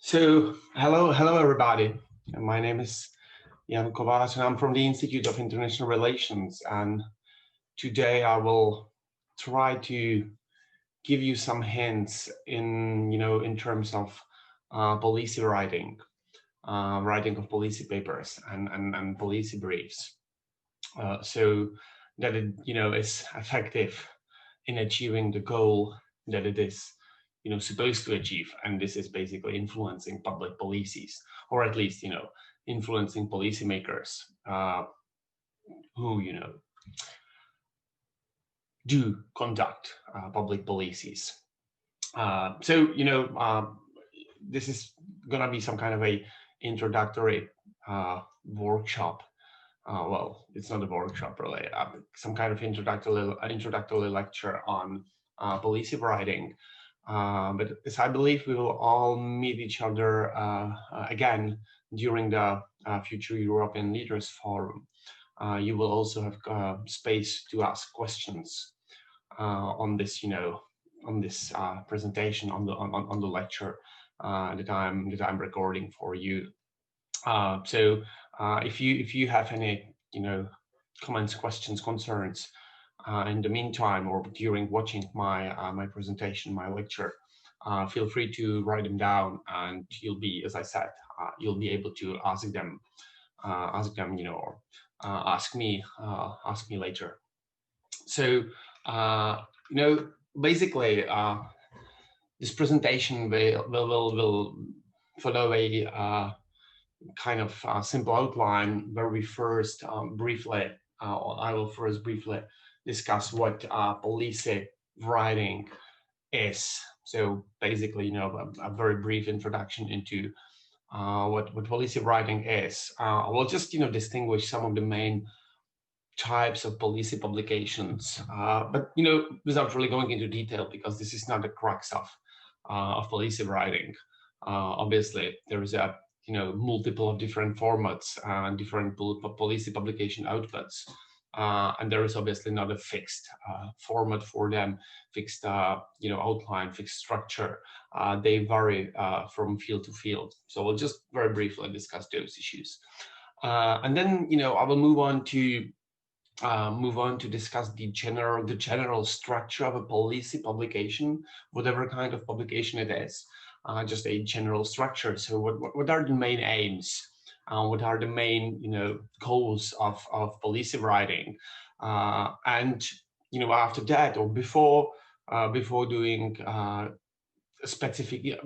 So, hello everybody. My name is Jan Kovář and I'm from the Institute of International Relations. And today I will try to give you some hints in terms of policy writing, writing of policy papers and policy briefs, so that it is effective in achieving the goal that it is supposed to achieve, and this is basically influencing public policies, or at least influencing policymakers who do conduct public policies. This is gonna be some kind of a introductory workshop. Well, it's not a workshop really, some kind of introductory lecture on policy writing. But as I believe we will all meet each other again during the Future European Leaders Forum, you will also have space to ask questions on this, on this presentation, on the lecture that I'm recording for you. If you have any comments, questions, concerns in the meantime or during watching my presentation, my lecture, feel free to write them down, and you'll be, as I said, you'll be able to ask them, or ask me later. So basically, this presentation will follow a kind of simple outline where we first I will first briefly discuss what policy writing is. So basically, a very brief introduction into what policy writing is. I will just distinguish some of the main types of policy publications, but without really going into detail, because this is not the crux of policy writing. Obviously, there is a multiple of different formats and different policy publication outputs, and there is obviously not a fixed format for them, fixed outline, fixed structure. They vary from field to field. So we'll just very briefly discuss those issues, and then I will move on to discuss the general structure of a policy publication, whatever kind of publication it is. Just a general structure. So what are the main aims? What are the main goals of policy writing? And after that, or before doing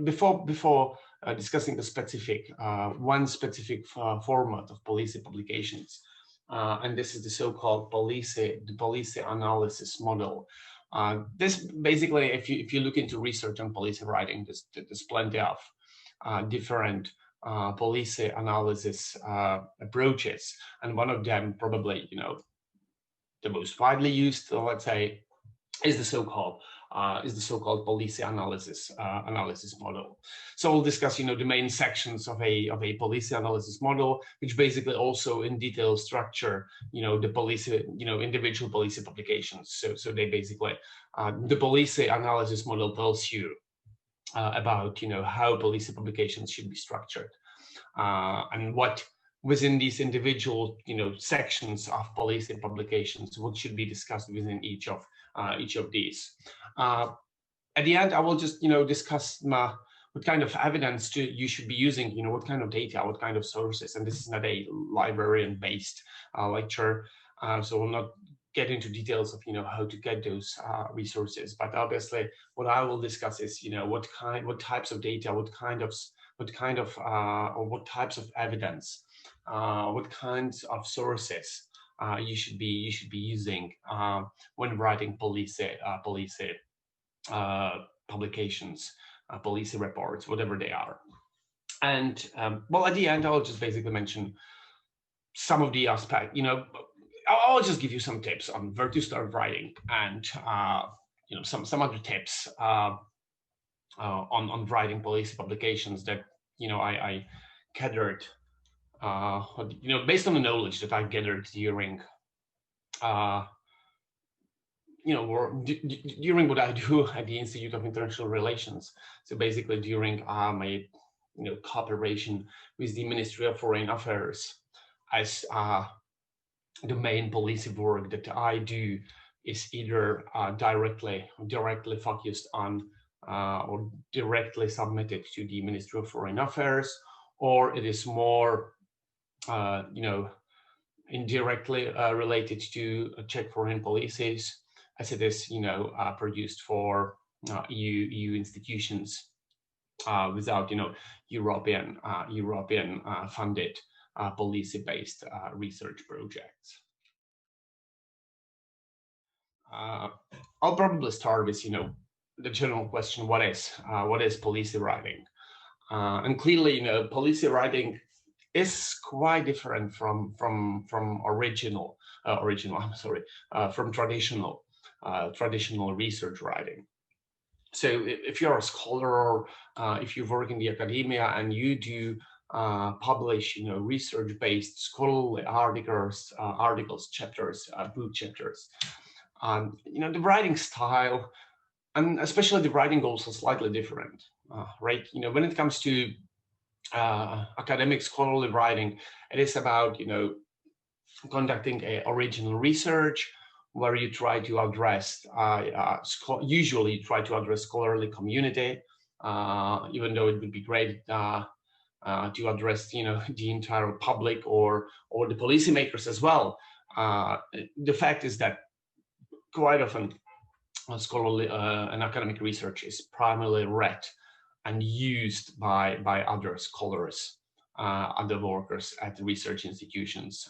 before discussing the specific one specific format of policy publications, and this is the so-called policy analysis model. This basically, if you look into research on policy writing, there's plenty of different policy analysis approaches, and one of them, probably the most widely used, let's say, is the so-called policy analysis model. So we'll discuss the main sections of a policy analysis model, which basically also in detail structure the policy individual policy publications. So they basically the policy analysis model tells you about how policy publications should be structured, and what within these individual sections of policy publications, what should be discussed within each of these. At the end, I will just discuss what kind of evidence you should be using, what kind of data, what kind of sources. And this is not a librarian-based lecture, so we'll not get into details of how to get those resources. But obviously, what I will discuss is what types of data, what types of evidence, what kinds of sources you should be using when writing policy publications, policy reports, whatever they are. And well, at the end, I'll just basically mention some of the aspects. I'll just give you some tips on where to start writing, and some other tips on writing policy publications that I gathered. Based on the knowledge that I gathered during during what I do at the Institute of International Relations. So basically during my cooperation with the Ministry of Foreign Affairs, as the main policy work that I do is either directly focused on or directly submitted to the Ministry of Foreign Affairs, or it is more indirectly related to Czech foreign policies, as it is produced for EU institutions without European funded policy-based research projects. I'll probably start with the general question: what is policy writing? And clearly, policy writing is quite different from traditional research writing. So if you're a scholar, or if you work in the academia and you do publish research-based scholarly articles, chapters, book chapters, the writing style and especially the writing goals are slightly different, right? When it comes to academic scholarly writing, it is about conducting original research where you try to address usually try to address scholarly community, even though it would be great to address the entire public or the policymakers as well. The fact is that quite often scholarly and academic research is primarily read and used by other scholars, other workers at research institutions.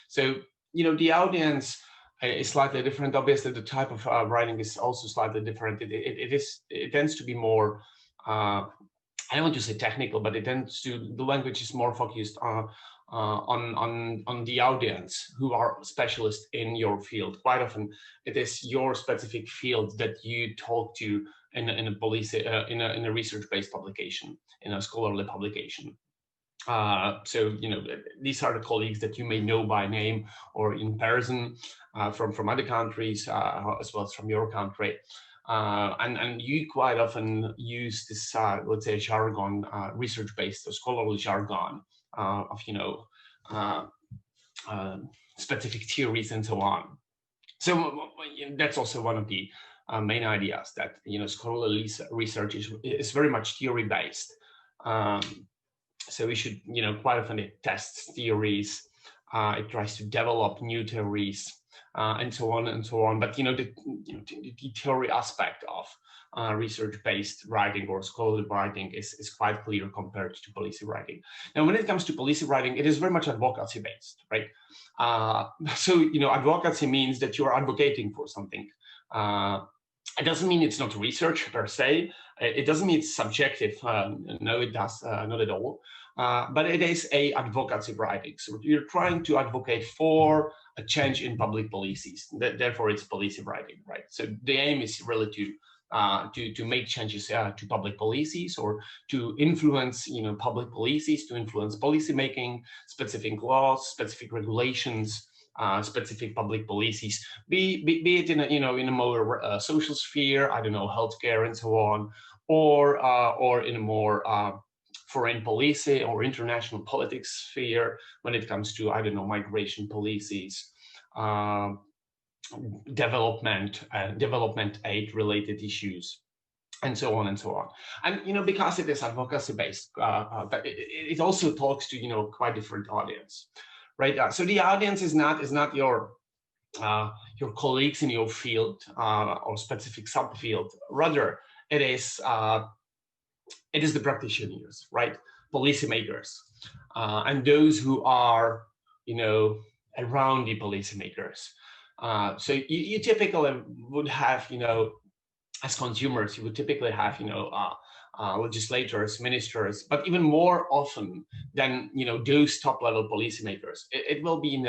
So the audience is slightly different. Obviously, the type of writing is also slightly different. It tends to be more, I don't want to say technical, but the language is more focused on the audience who are specialists in your field. Quite often, it is your specific field that you talk to in a research-based publication, in a scholarly publication. So these are the colleagues that you may know by name or in person from other countries as well as from your country. And you quite often use this, let's say, jargon, research-based or scholarly jargon of specific theories and so on. So that's also one of the main ideas, that scholarly research is very much theory-based. So we should quite often it tests theories, it tries to develop new theories, and so on and so on. But the theory aspect of research-based writing or scholarly writing is quite clear compared to policy writing. Now, when it comes to policy writing, it is very much advocacy-based, right? So advocacy means that you are advocating for something. It doesn't mean it's not research per se. It doesn't mean it's subjective. No, it does not at all. But it is a advocacy writing. So you're trying to advocate for a change in public policies. Therefore, it's policy writing, right? So the aim is really to make changes to public policies, or to influence public policies, to influence policy making, specific laws, specific regulations, specific public policies, be it in a more social sphere, I don't know, healthcare and so on, or in a more foreign policy or international politics sphere when it comes to, I don't know, migration policies, development aid related issues, and so on and so on. And because it is advocacy based, it also talks to quite different audience, right? So the audience is not your colleagues in your field or specific subfield. Rather, it is the practitioners, right? Policymakers, and those who are around the policymakers. So you typically would have as consumers, you would typically have legislators, ministers, but even more often than those top level policymakers, it will be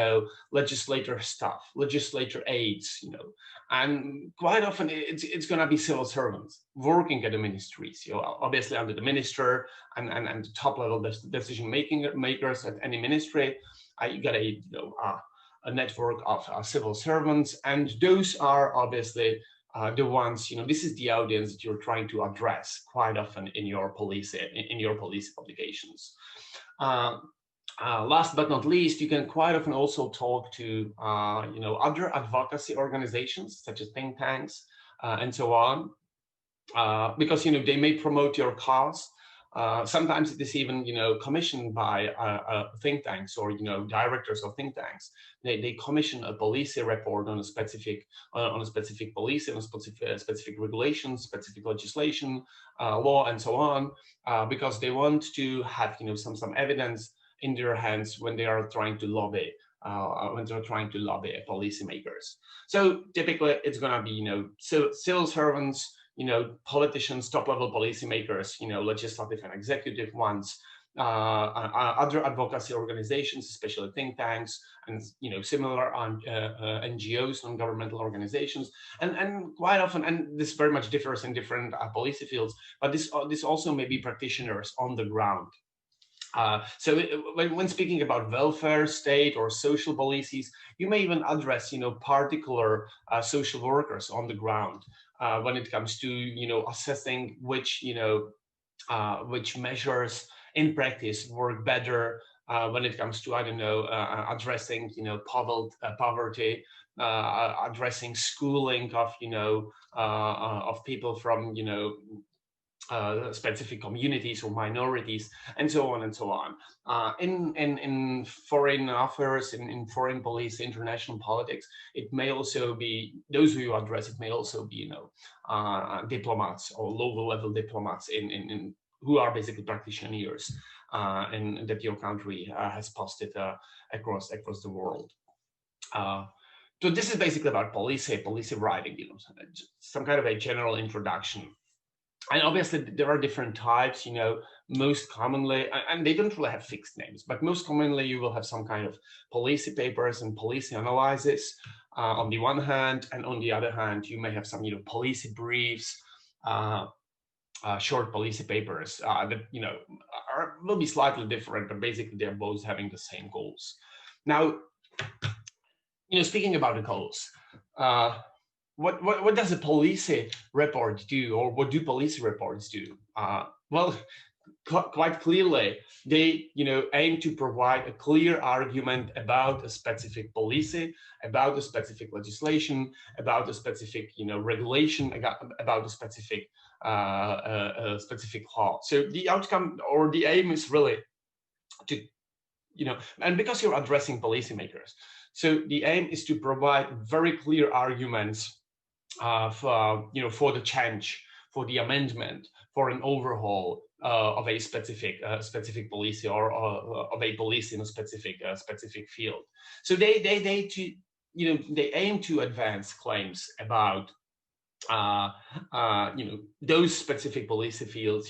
legislator staff, legislator aides, and quite often it's going to be civil servants working at the ministries, obviously under the minister and the top level decision makers at any ministry. You got a network of civil servants, and those are obviously the ones, this is the audience that you're trying to address quite often in your policy publications. Last but not least, you can quite often also talk to other advocacy organizations such as think tanks and so on, because they may promote your cause. Sometimes it is even commissioned by think tanks or directors of think tanks. They commission a policy report on a specific policy, on specific regulations, specific legislation, law, and so on, because they want to have some evidence in their hands when they are trying to lobby policymakers. So typically it's going to be civil servants, politicians, top-level policymakers, legislative and executive ones, other advocacy organizations, especially think tanks, and similar NGOs, non-governmental organizations, and quite often, and this very much differs in different policy fields, but this also may be practitioners on the ground. So when speaking about welfare state or social policies, you may even address particular social workers on the ground when it comes to assessing which measures in practice work better when it comes to addressing poverty, addressing schooling of people from specific communities or minorities, and so on and so on. In foreign affairs, in foreign policy, international politics, it may also be those who you address. It may also be diplomats or local level diplomats in who are basically practitioners and that your country has posted across the world. So this is basically about policy writing, some kind of a general introduction. And obviously there are different types, most commonly, and they don't really have fixed names, but most commonly you will have some kind of policy papers and policy analysis on the one hand, and on the other hand, you may have some, policy briefs, short policy papers that, will be slightly different, but basically they're both having the same goals. Now, speaking about the goals, what does a policy report do, or what do policy reports do? Well, quite clearly, they aim to provide a clear argument about a specific policy, about a specific legislation, about a specific regulation, about a specific law. So the outcome or the aim is really to and because you're addressing policymakers, so the aim is to provide very clear arguments for the change, for the amendment, for an overhaul of a specific policy or of a policy in a specific field. So they aim to advance claims about those specific policy fields,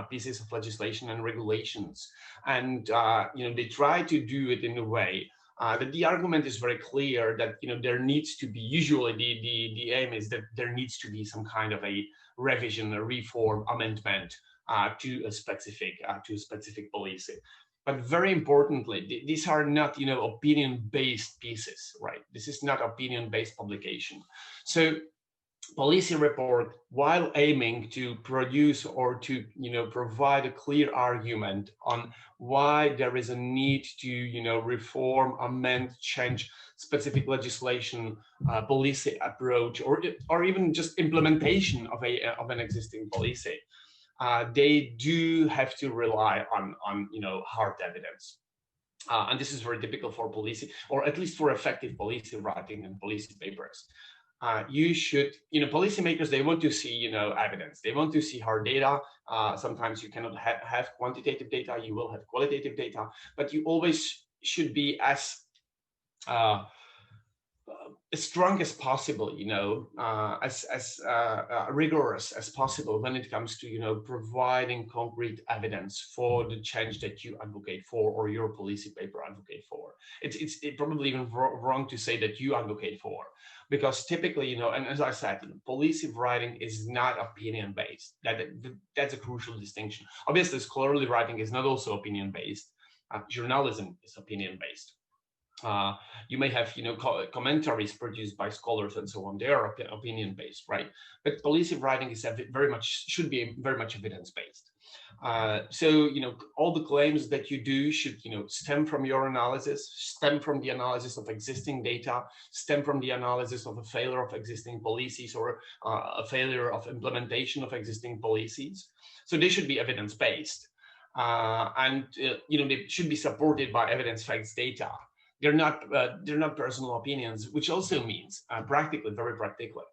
pieces of legislation and regulations, and they try to do it in a way that the argument is very clear that there needs to be, usually the aim is that there needs to be some kind of a revision, a reform, amendment to a specific policy. But very importantly, these are not opinion-based pieces, right? This is not opinion-based publication. So policy report, while aiming to produce or to provide a clear argument on why there is a need to reform, amend, change specific legislation, policy approach, or even just implementation of an existing policy, they do have to rely on hard evidence. And this is very typical for policy, or at least for effective policy writing and policy papers. You should, policymakers, they want to see, evidence. They want to see hard data. Sometimes you cannot have quantitative data. You will have qualitative data, but you always should be as strong as possible, as rigorous as possible when it comes to, providing concrete evidence for the change that you advocate for, or your policy paper advocate for. It's probably even wrong to say that you advocate for, because typically, and as I said, policy writing is not opinion-based. That's a crucial distinction. Obviously, scholarly writing is not also opinion-based. Journalism is opinion-based. You may have, commentaries produced by scholars and so on. They are opinion-based, right? But policy writing is should be very much evidence-based. So, all the claims that you do should, stem from your analysis, stem from the analysis of existing data, stem from the analysis of a failure of existing policies or a failure of implementation of existing policies. So they should be evidence-based. And they should be supported by evidence facts data. They're not personal opinions, which also means very practically,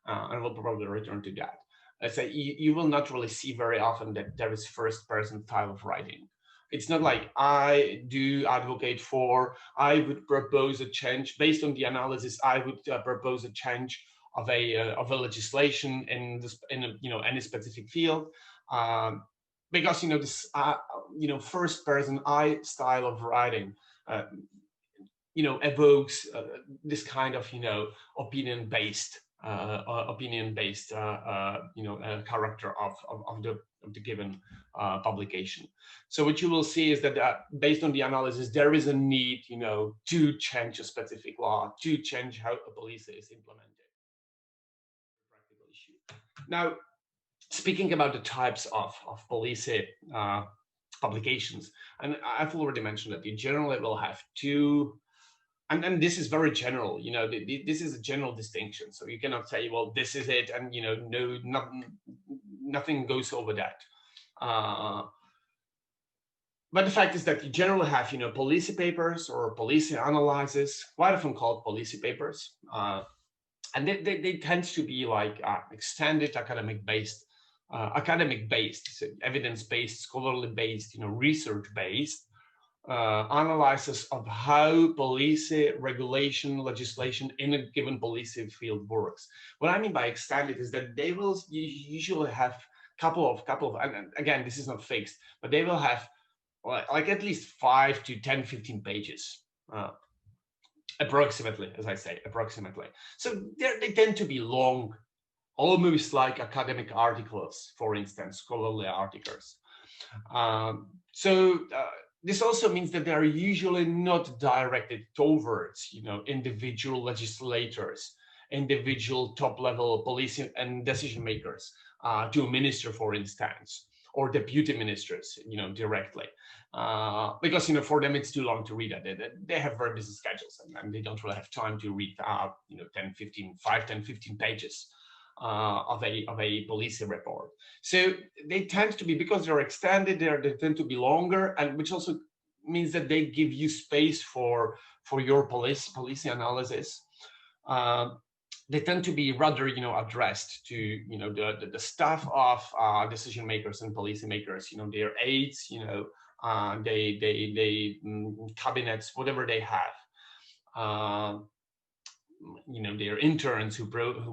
and we'll probably return to that. I say you will not really see very often that there is first person style of writing. It's not like I do advocate for, I would propose a change based on the analysis. I would propose a change of a legislation in this, any specific field. Because this first person I style of writing evokes this kind of opinion based character of the given publication. So what you will see is that based on the analysis, there is a need to change a specific law, to change how a policy is implemented. Practical issue. Now, speaking about the types of policy publications, and I've already mentioned that you generally will have two. And this is very general, this is a general distinction. So you cannot say, well, this is it, and nothing goes over that. But the fact is that you generally have, policy papers or policy analyses, quite often called policy papers, and they tend to be like extended academic-based, so evidence-based, scholarly-based, research-based. Analysis of how policy regulation legislation in a given policy field works. What I mean by extended is that they will usually have couple of, and again, this is not fixed, but they will have like at least 5 to 10, 15 pages, approximately, as I say, approximately. So they tend to be long, almost like academic articles, for instance, scholarly articles. This also means that they are usually not directed towards, individual legislators, individual top-level police and decision makers, to a minister, for instance, or deputy ministers, directly, because for them it's too long to read it. They have very busy schedules, and they don't really have time to read 10, 15 pages. Of a policy report. So they tend to be, because they're extended, they tend to be longer, and which also means that they give you space for your policy analysis. They tend to be rather addressed to the staff of decision makers and policy makers, their aides, they cabinets, whatever they have. Their interns who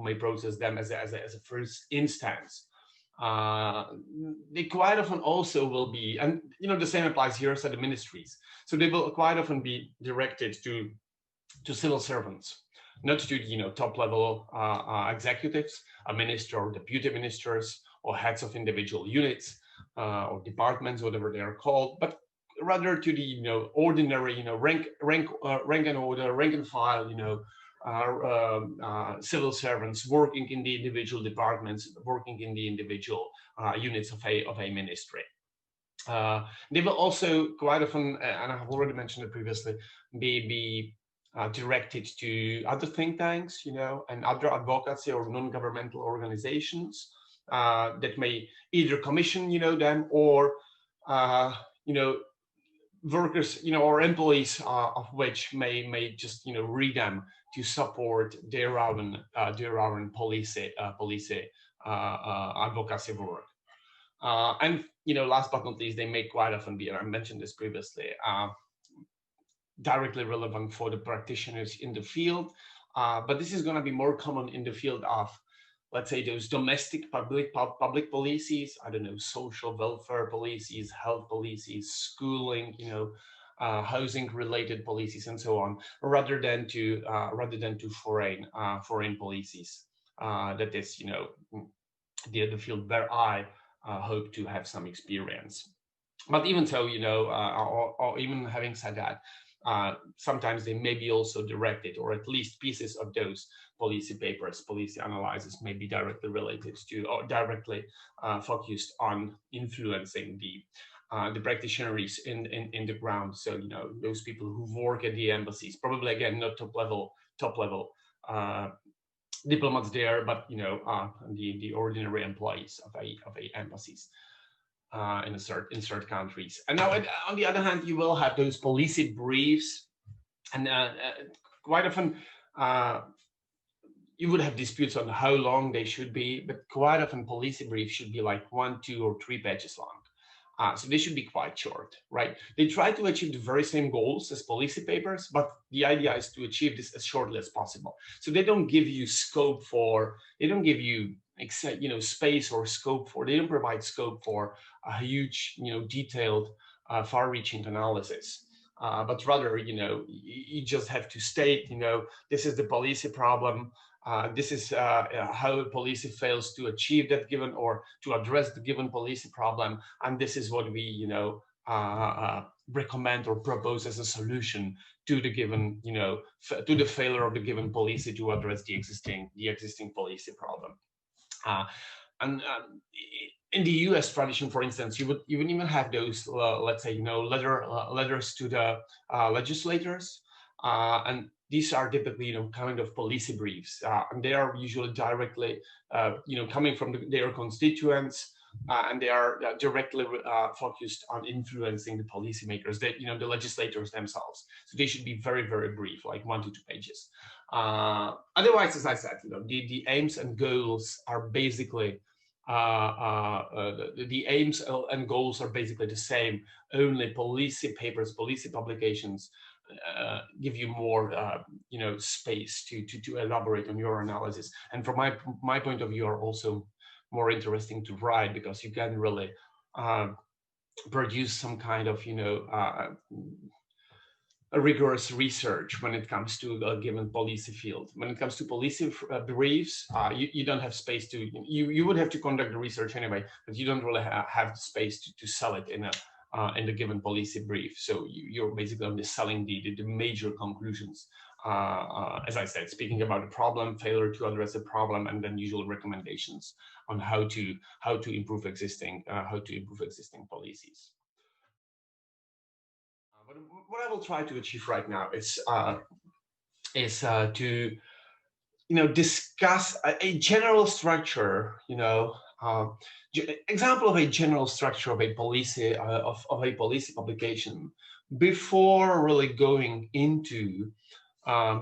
may process them as a first instance. They quite often also will be, and the same applies here as at the ministries. So they will quite often be directed to civil servants, not to top level executives, a minister or deputy ministers, or heads of individual units or departments, whatever they are called, but rather to the ordinary rank and order, rank and file civil servants working in the individual departments, working in the individual units of a ministry. They will also quite often, and I have already mentioned it previously, be directed to other think tanks, and other advocacy or non-governmental organizations that may either commission, them, or workers, or employees of which may just read them to support their own policy advocacy work. And last but not least, they may quite often be, and I mentioned this previously, directly relevant for the practitioners in the field. But this is going to be more common in the field of, let's say, those domestic public policies, I don't know, social welfare policies, health policies, schooling, housing related policies, and so on, rather than to foreign policies. That is, the field where I hope to have some experience. But even so, or even having said that, sometimes they may be also directed, or at least pieces of those policy papers, policy analysis may be directly related to or directly focused on influencing the practitioners in the ground. So those people who work at the embassies, probably again not top level diplomats there, but the ordinary employees of a embassies in certain countries. And now on the other hand, you will have those policy briefs, and quite often you would have disputes on how long they should be, but quite often policy briefs should be like 1, 2, or 3 pages long. So they should be quite short, right? They try to achieve the very same goals as policy papers, but the idea is to achieve this as shortly as possible. So they don't give you scope for, they don't give you space or scope for, they don't provide scope for a huge, detailed, far-reaching analysis. But rather, you just have to state, this is the policy problem. This is how policy fails to achieve that given or to address the given policy problem, and this is what we recommend or propose as a solution to the given to the failure of the given policy to address the existing policy problem. And in the U.S. tradition, for instance, you would even have those let's say letters to the legislators, and these are typically kind of policy briefs, and they are usually directly coming from their constituents, and they are directly focused on influencing the policymakers, the legislators themselves. So they should be very, very brief, like 1 to 2 pages. Otherwise, as I said, the aims and goals are basically the aims and goals are basically the same. Only policy papers, policy publications give you more space to elaborate on your analysis, and from my point of view are also more interesting to write, because you can really produce some kind of a rigorous research when it comes to a given policy field. When it comes to policy briefs, you don't have space to, you would have to conduct the research anyway, but you don't really have the space to sell it in the given policy brief. So you're basically only selling the major conclusions. As I said, speaking about the problem, failure to address the problem, and then usual recommendations on how to improve existing policies. But what I will try to achieve right now is to discuss a general structure, example of a general structure of a policy publication before really going into the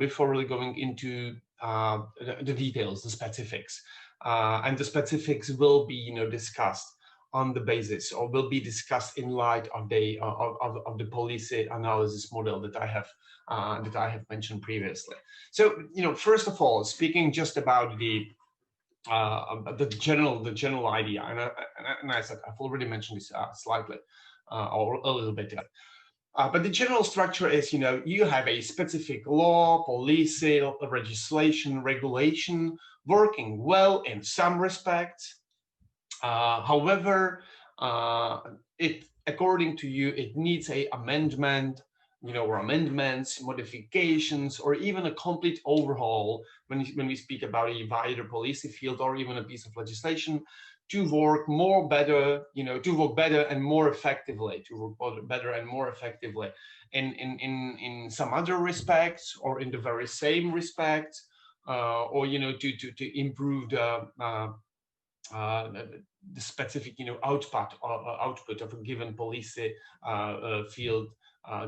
details, the specifics, and the specifics will be discussed on the basis, or will be discussed in light of the policy analysis model that I have mentioned previously. So first of all, speaking just about the general idea, and I said I've already mentioned this slightly or a little bit. But the general structure is, you have a specific law, policy, legislation, regulation working well in some respects. However, according to you, it needs a amendment, or amendments, modifications, or even a complete overhaul when we speak about a wider policy field or even a piece of legislation to work better and more effectively, in some other respects, or in the very same respects, or to improve the specific output of a given policy field,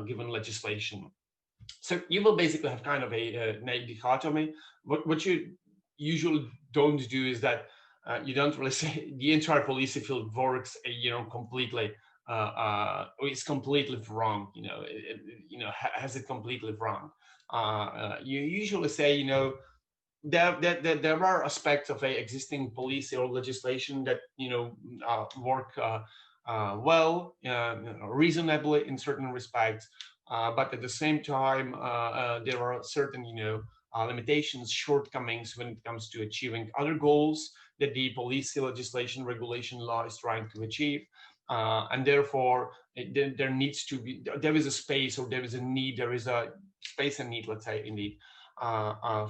given legislation. So you will basically have kind of a dichotomy. What you usually don't do is that you don't really say the entire policy field works completely is completely wrong, has it completely wrong. You usually say there are aspects of a existing policy or legislation that work well, reasonably in certain respects, but at the same time there are certain limitations, shortcomings when it comes to achieving other goals that the policy, legislation, regulation law is trying to achieve. and therefore there needs to be, there is a space, or there is a need, there is a space and need, let's say, indeed,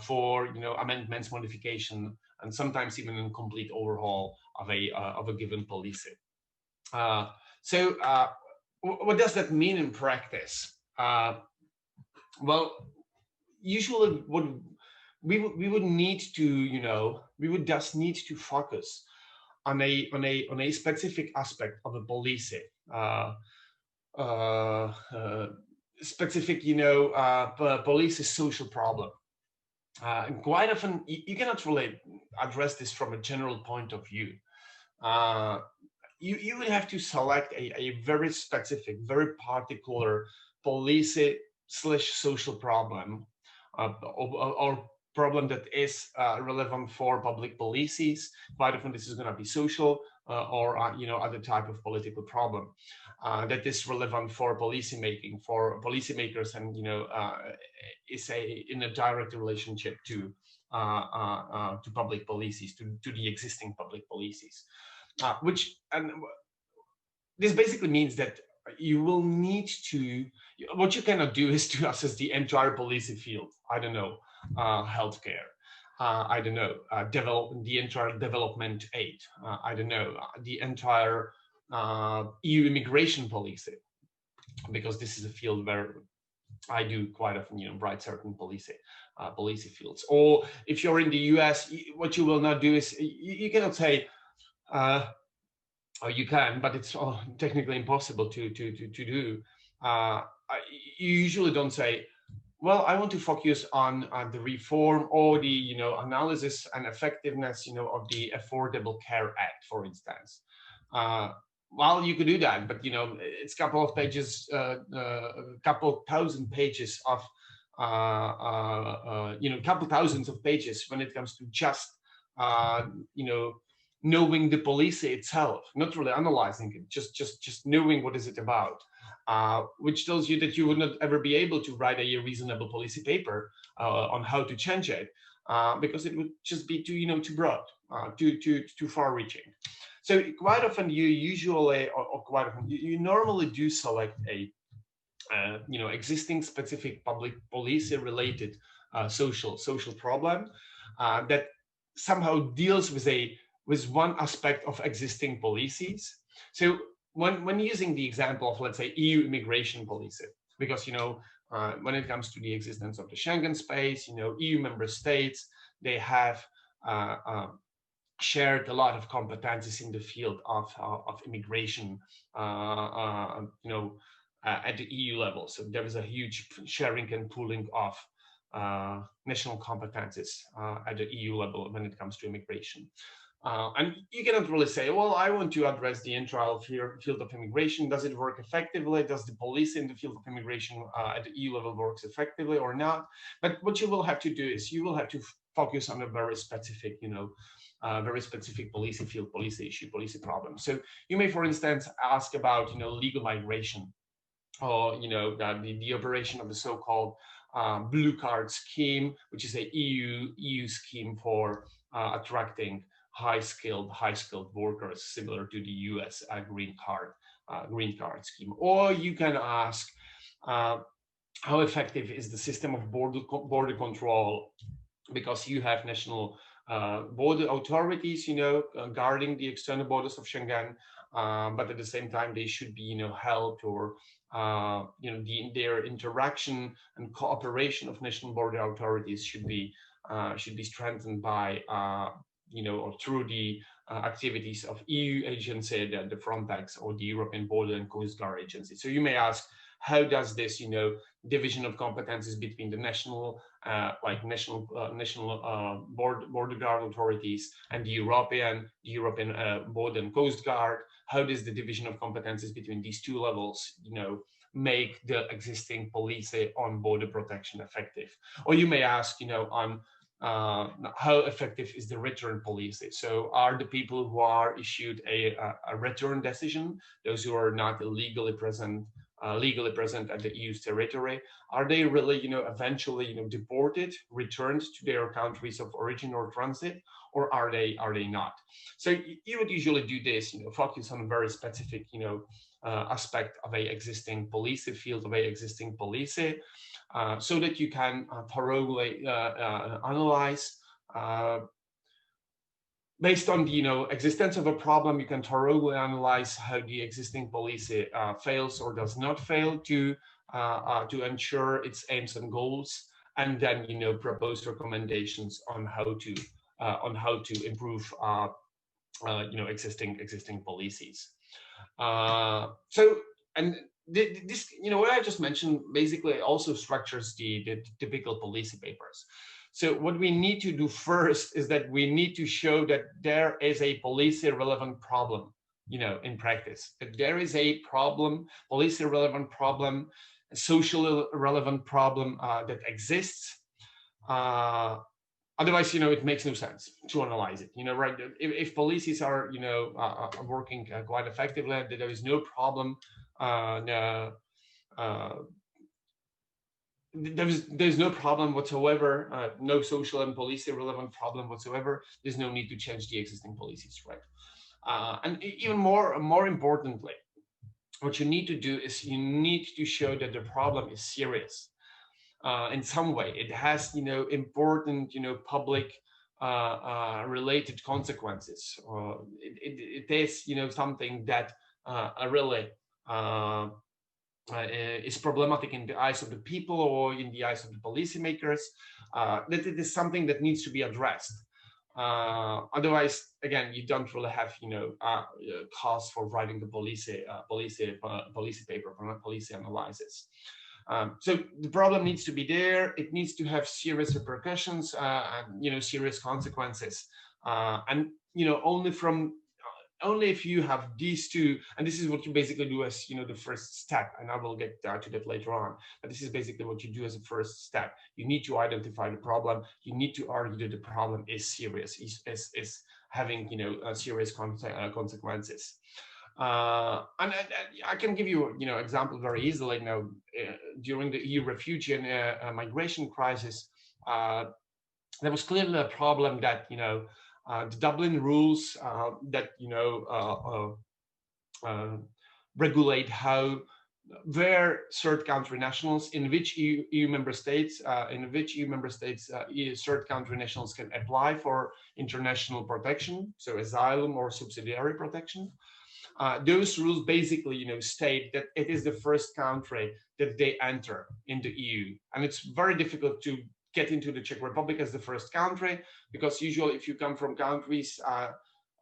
for amendments, modification, and sometimes even a complete overhaul of a given policy. So what does that mean in practice? Well, usually what we would need to, we would just need to focus on a specific aspect of a policy, specific, policy social problem. And quite often you cannot really address this from a general point of view. You would have to select a very specific, very particular policy/social problem, or problem that is relevant for public policies. Quite often this is going to be social or other type of political problem that is relevant for policymaking, for policymakers, and is in a direct relationship to public policies, to the existing public policies. This basically means that you will need to, what you cannot do is to assess the entire policy field. I don't know, healthcare. I don't know, the entire development aid. I don't know, the entire EU immigration policy, because this is a field where I do quite often, write certain policy fields. Or if you're in the US, what you will not do is you cannot say, or you can, but it's technically impossible to do. You usually don't say, well, I want to focus on the reform or the analysis and effectiveness of the Affordable Care Act, for instance. Well, you could do that, but it's a couple of pages, couple thousand pages of couple thousands of pages when it comes to just knowing the policy itself, not really analyzing it, just knowing what is it about, which tells you that you would not ever be able to write a reasonable policy paper on how to change it, because it would just be too broad, too far-reaching. So quite often you usually, or quite often you normally do select a existing specific public policy-related social problem that somehow deals with one aspect of existing policies. So when using the example of, let's say, EU immigration policy, because when it comes to the existence of the Schengen space, EU member states, they have shared a lot of competencies in the field of immigration, at the EU level. So there is a huge sharing and pooling of national competencies at the EU level when it comes to immigration. And you cannot really say, well, I want to address the entire field of immigration. Does it work effectively? Does the policy in the field of immigration at the EU level works effectively or not? But what you will have to do is you will have to focus on a very specific, very specific policy field, policy issue, policy problem. So you may, for instance, ask about, legal migration, or, the operation of the so-called blue card scheme, which is a EU scheme for attracting high-skilled workers, similar to the US green card scheme. Or you can ask, how effective is the system of border control, because you have national border authorities, guarding the external borders of Schengen, but at the same time they should be, helped, or their interaction and cooperation of national border authorities should be strengthened by or through the activities of EU agency, the Frontex, or the European Border and Coast Guard Agency. So you may ask, how does this, division of competences between the national border guard authorities and the European Border and Coast Guard, how does the division of competences between these two levels, make the existing policy on border protection effective? Or you may ask, on how effective is the return policy? So are the people who are issued a return decision, those who are not illegally present legally present at the EU's territory, are they really, eventually, deported, returned to their countries of origin or transit, or are they not? So you would usually do this, focus on a very specific, aspect of a existing policy field, of a existing policy, so that you can thoroughly analyze. Based on the existence of a problem, you can thoroughly analyze how the existing policy fails or does not fail to ensure its aims and goals, and then propose recommendations on how to improve existing policies. So, and this, what I just mentioned basically also structures the typical policy papers. So what we need to do first is that we need to show that there is a policy relevant problem, in practice, that there is a problem, policy relevant problem, socially relevant problem that exists. Otherwise, it makes no sense to analyze it. Right? If policies are, working quite effectively, there is no problem. There's no problem whatsoever, no social and policy relevant problem whatsoever. There's no need to change the existing policies, right? And even more importantly, what you need to do is you need to show that the problem is serious. In some way, it has important public related consequences. It is something that really is problematic in the eyes of the people or in the eyes of the policymakers. That it is something that needs to be addressed. Otherwise, again, you don't really have cause for writing the policy paper, policy analysis. So the problem needs to be there. It needs to have serious repercussions and serious consequences. And only if you have these two, and this is what you basically do as the first step, and I will get to that later on, but this is basically what you do as a first step. You need to identify the problem. You need to argue that the problem is serious, is having serious consequences. And I can give you example very easily. During the EU refugee and migration crisis, there was clearly a problem that the Dublin rules that regulate where third country nationals, in which EU member states, third country nationals can apply for international protection, so asylum or subsidiary protection. Those rules basically state that it is the first country that they enter in the EU, and it's very difficult to get into the Czech Republic as the first country, because usually if you come from countries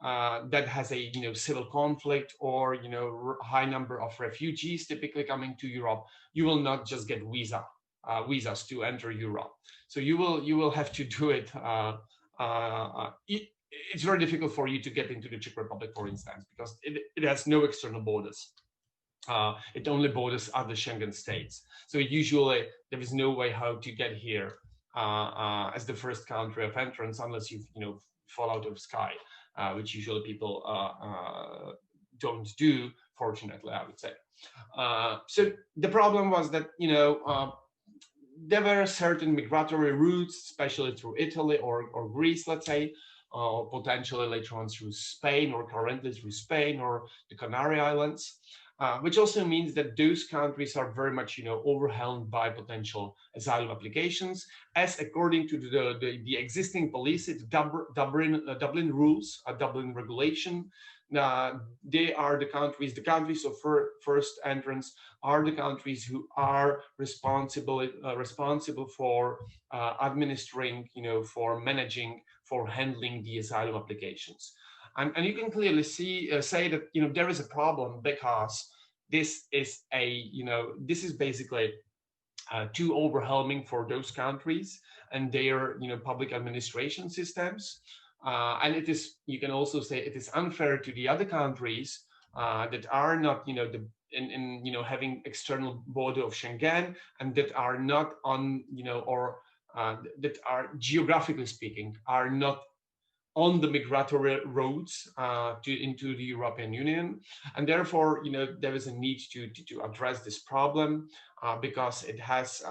that has a civil conflict or high number of refugees typically coming to Europe, you will not just get visas to enter Europe. So you will have to do it. It's very difficult for you to get into the Czech Republic, for instance, because it has no external borders. It only borders other Schengen states. So usually there is no way how to get here as the first country of entrance, unless you fall out of the sky, which usually people don't do, fortunately, I would say. So the problem was that there were certain migratory routes, especially through Italy or Greece, let's say, or potentially later on through Spain, or currently through Spain or the Canary Islands. Which also means that those countries are very much, overwhelmed by potential asylum applications, as according to the existing policy, the Dublin rules, Dublin regulation. They are the countries of first entrance are the countries who are responsible for administering, for managing, for handling the asylum applications. And you can clearly say that there is a problem, because this is basically too overwhelming for those countries and their public administration systems, and it is, you can also say, it is unfair to the other countries that are not having external border of Schengen, and that are not on that are, geographically speaking, are not on the migratory roads into the European Union, and therefore, there is a need to address this problem because it has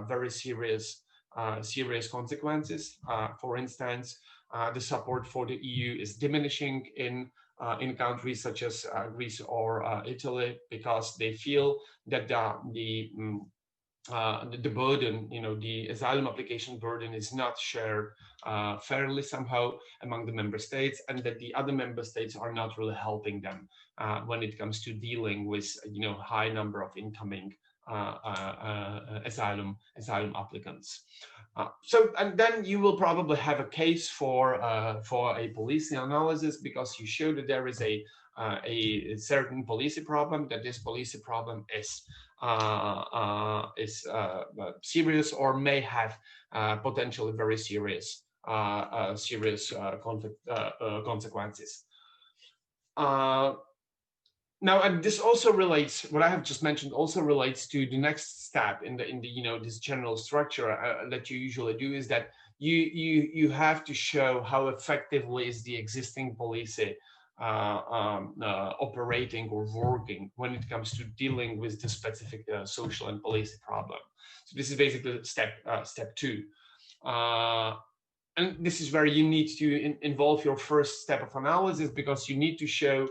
very serious consequences. For instance, the support for the EU is diminishing in countries such as Greece or Italy, because they feel that the burden, the asylum application burden is not shared fairly somehow among the member states, and that the other member states are not really helping them when it comes to dealing with, high number of incoming asylum applicants. And then you will probably have a case for a policy analysis, because you show that there is a certain policy problem, that this policy problem is serious, or may have potentially very serious consequences. Now, and this also relates, what I have just mentioned also relates to the next step in the this general structure that you usually do, is that you have to show how effectively is the existing policy operating or working when it comes to dealing with the specific social and policy problem. So this is basically step 2. And this is where you need to involve your first step of analysis, because you need to show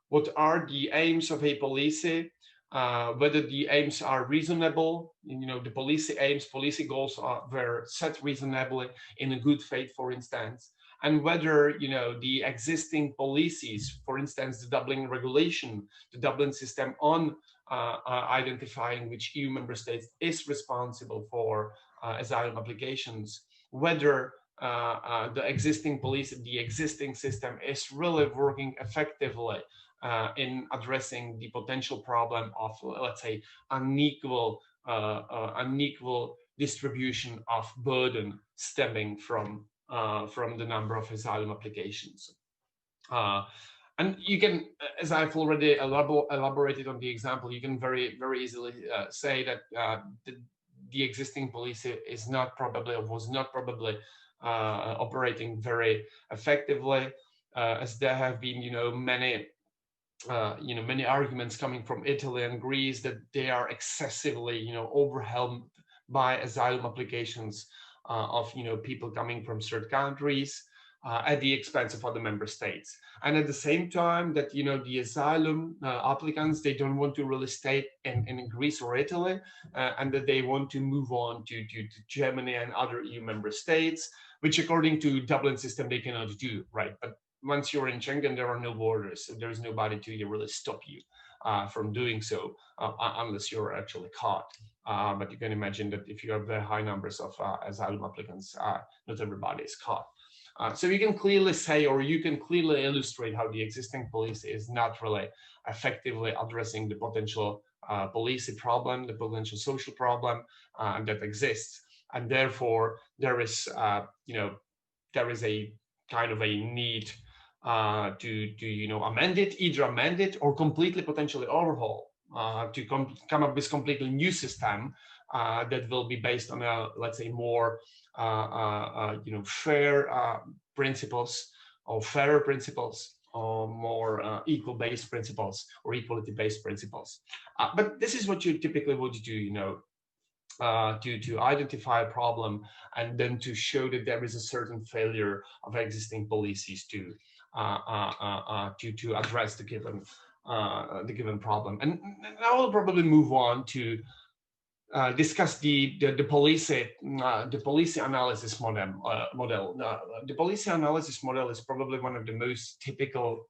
what are the aims of a policy, whether the aims are reasonable, the policy aims, policy goals were set reasonably in a good faith, for instance, and whether the existing policies, for instance, the Dublin regulation, the Dublin system on identifying which EU member states is responsible for asylum applications, whether the existing policy, the existing system is really working effectively in addressing the potential problem of, let's say, unequal distribution of burden stemming from the number of asylum applications. And you can, as I've already elaborated on the example, you can very, very easily say that the existing policy is not probably, or was not probably operating very effectively, as there have been, many arguments coming from Italy and Greece that they are excessively, overwhelmed by asylum applications of, people coming from third countries at the expense of other member states. And at the same time that, the asylum applicants, they don't want to really stay in Greece or Italy, and that they want to move on to Germany and other EU member states, which according to Dublin system, they cannot do, right? But once you're in Schengen, there are no borders, so there's nobody to really stop you from doing so, unless you're actually caught. But you can imagine that if you have very high numbers of asylum applicants, not everybody is caught. So you can clearly say, or you can clearly illustrate how the existing policy is not really effectively addressing the potential policy problem, the potential social problem that exists. And therefore, there is a kind of a need to amend it, either amend it or completely potentially overhaul, to come up with completely new system that will be based on a, let's say, more fair principles, or fairer principles, or more equal-based principles, or equality-based principles. But this is what you typically would do, to identify a problem and then to show that there is a certain failure of existing policies to address the given problem. And I will probably move on to discuss the policy analysis model. The policy analysis model is probably one of the most typical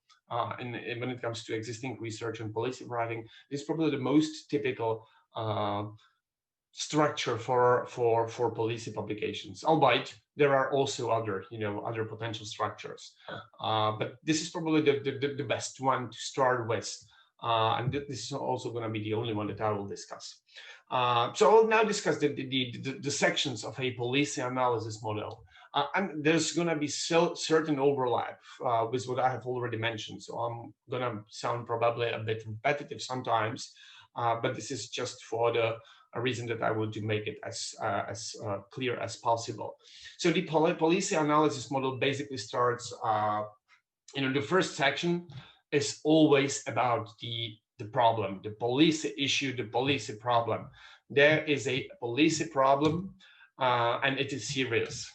when it comes to existing research and policy writing. It's probably the most typical structure for policy publications, albeit there are also other potential structures, but this is probably the best one to start with, and this is also going to be the only one that I will discuss. So I'll now discuss the sections of a policy analysis model, and there's going to be certain overlap with what I have already mentioned, so I'm going to sound probably a bit repetitive sometimes, but this is just for the a reason that I want to make it as clear as possible. So the policy analysis model basically starts, the first section is always about the problem, the policy issue, the policy problem. There is a policy problem, and it is serious.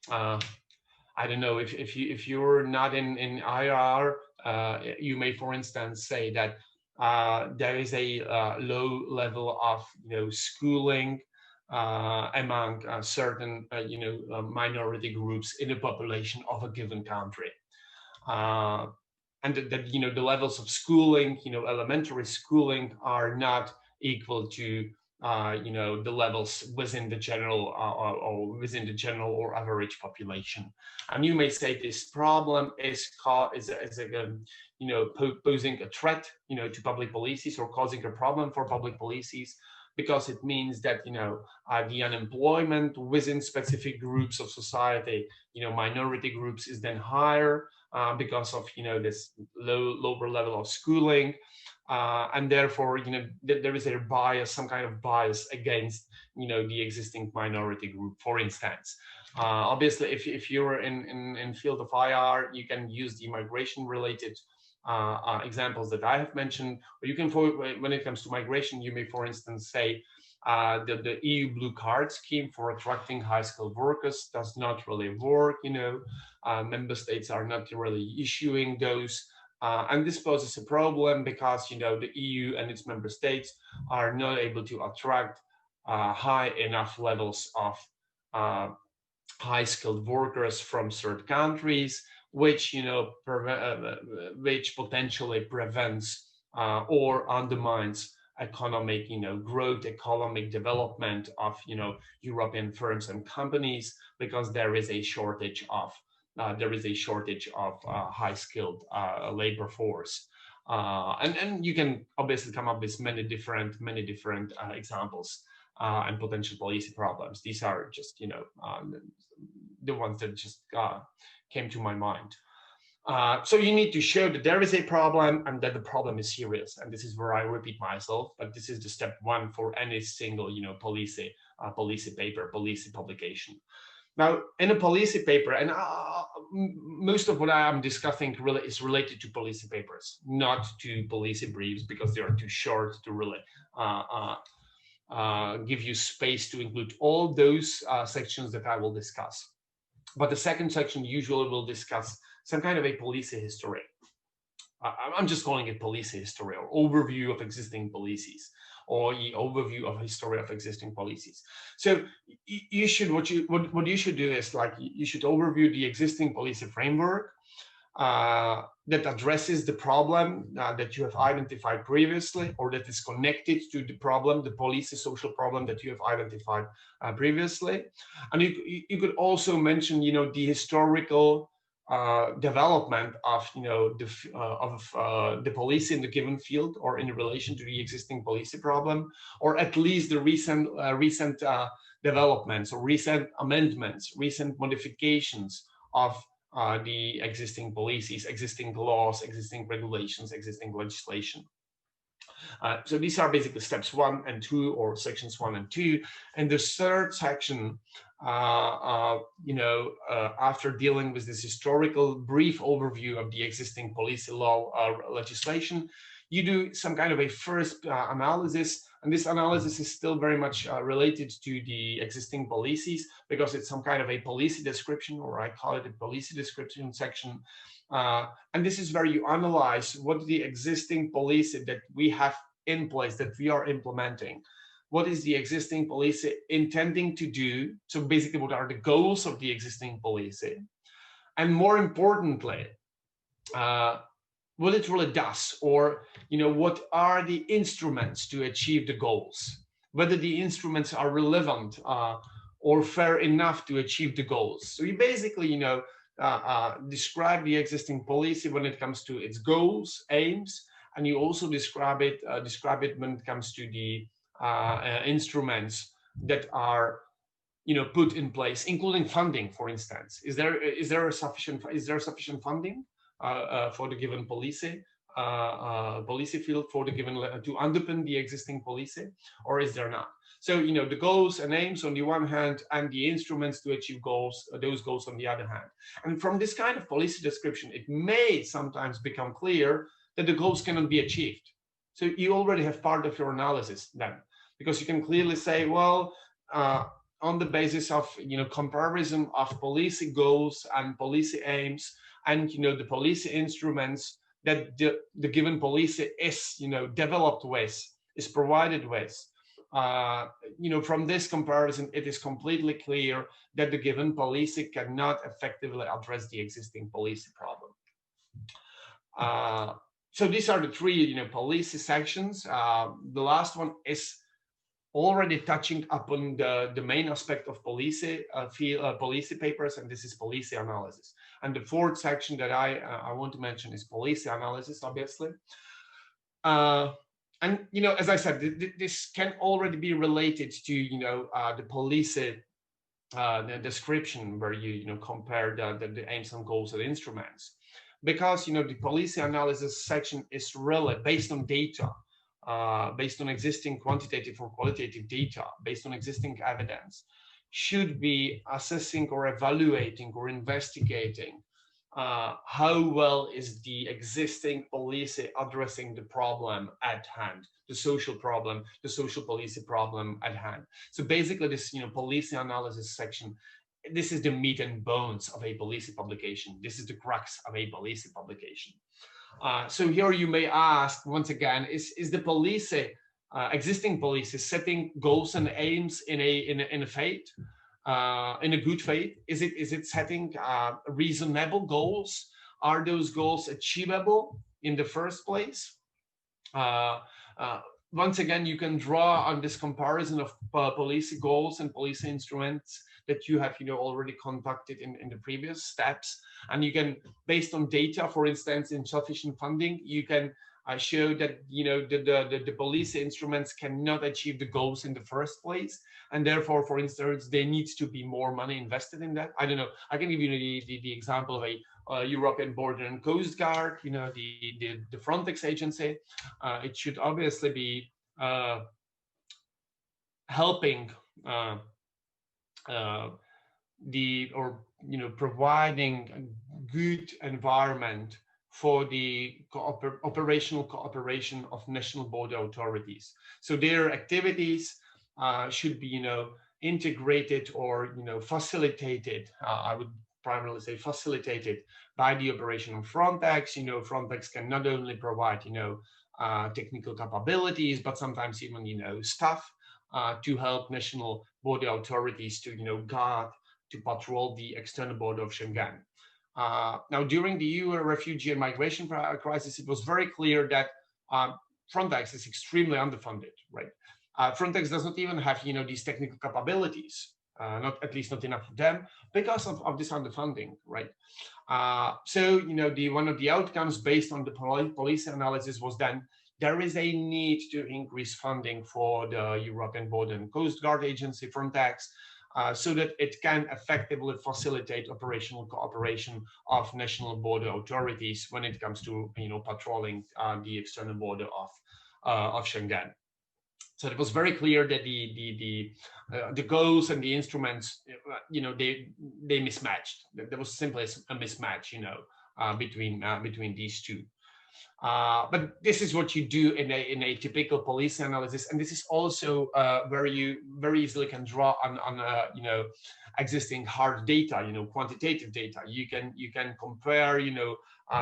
I don't know if you're not in IR, you may, for instance, say that there is a low level of schooling among certain minority groups in the population of a given country, and that the levels of schooling, elementary schooling, are not equal to the levels within the general or average population. And you may say this problem is posing a threat to public policies, or causing a problem for public policies, because it means that the unemployment within specific groups of society, minority groups, is then higher because of this lower level of schooling. And therefore, there is a bias, some kind of bias against, the existing minority group, for instance. Obviously, if you're in field of IR, you can use the migration-related examples that I have mentioned. Or you can, when it comes to migration, you may, for instance, say the EU Blue Card scheme for attracting high-skilled workers does not really work. Member states are not really issuing those. And this poses a problem because the EU and its member states are not able to attract high enough levels of high-skilled workers from third countries, which which potentially prevents or undermines economic growth, economic development of European firms and companies, because there is a shortage of high-skilled labor force, and you can obviously come up with many different examples and potential policy problems. These are just the ones that just came to my mind. So you need to show that there is a problem and that the problem is serious. And this is where I repeat myself, but this is the step one for any single policy paper, policy publication. Now, in a policy paper, and most of what I am discussing really is related to policy papers, not to policy briefs, because they are too short to really give you space to include all those sections that I will discuss. But the second section usually will discuss some kind of a policy history. I'm just calling it policy history, or overview of existing policies, or the overview of history of existing policies. So you should what you should do is, like, you should overview the existing policy framework that addresses the problem that you have identified previously, or that is connected to the problem, the policy social problem that you have identified previously. And you could also mention the historical development of the policy in the given field, or in relation to the existing policy problem, or at least the recent developments, or recent amendments, recent modifications of the existing policies, existing laws, existing regulations, existing legislation. So these are basically steps 1 and 2, or sections 1 and 2. And the third section, after dealing with this historical brief overview of the existing policy law legislation, you do some kind of a first analysis. And this analysis is still very much related to the existing policies, because it's some kind of a policy description, or I call it a policy description section. And this is where you analyze what the existing policy that we have in place, that we are implementing, what is the existing policy intending to do? So basically, what are the goals of the existing policy? And more importantly, what it really does, or what are the instruments to achieve the goals, whether the instruments are relevant or fair enough to achieve the goals. So you basically describe the existing policy when it comes to its goals, aims, and you also describe it when it comes to the instruments that are put in place, including funding, for instance. Is there sufficient funding for the given policy? policy field for the given to underpin the existing policy, or is there not? So the goals and aims on the one hand, and the instruments to achieve goals, those goals on the other hand. And from this kind of policy description, it may sometimes become clear that the goals cannot be achieved. So you already have part of your analysis then, because you can clearly say, well, on the basis of comparison of policy goals and policy aims and the policy instruments that the given policy is developed with, is provided with, from this comparison, it is completely clear that the given policy cannot effectively address the existing policy problem. So these are the three policy sections. The last one is already touching upon the main aspect of policy policy papers, and this is policy analysis. And the fourth section that I want to mention is policy analysis, obviously. And as I said, this can already be related to the policy the description, where you compare the aims and goals and instruments, because the policy analysis section is really based on data. Based on existing quantitative or qualitative data, based on existing evidence, should be assessing or evaluating or investigating how well is the existing policy addressing the problem at hand, the social problem, the social policy problem at hand. So basically this policy analysis section, this is the meat and bones of a policy publication. This is the crux of a policy publication. So here you may ask once again: is the policy existing policy setting goals and aims in a faith, in a good faith? Is it setting reasonable goals? Are those goals achievable in the first place? Once again, you can draw on this comparison of policy goals and policy instruments that you have already conducted in the previous steps, and you can, based on data, for instance, insufficient funding, you can show that the policy instruments cannot achieve the goals in the first place, and therefore, for instance, there needs to be more money invested in that. I don't know, I can give you the example of a European Border and Coast Guard, the Frontex agency. It should obviously be helping providing a good environment for the operational cooperation of national border authorities. So their activities should be integrated or facilitated. I would primarily say facilitated by the operation of Frontex. Frontex can not only provide technical capabilities, but sometimes even staff to help national border authorities to guard, to patrol the external border of Schengen. Now, during the EU refugee and migration crisis, it was very clear that Frontex is extremely underfunded, right? Frontex does not even have these technical capabilities, at least not enough of them, because of this underfunding, right? So one of the outcomes based on the policy analysis was then there is a need to increase funding for the European Border and Coast Guard Agency, Frontex, so that it can effectively facilitate operational cooperation of national border authorities when it comes to patrolling the external border of Schengen. So it was very clear that the goals and the instruments, they mismatched. There was simply a mismatch, between these two. But this is what you do in a typical policy analysis, and this is also where you very easily can draw on existing hard data, quantitative data. You can compare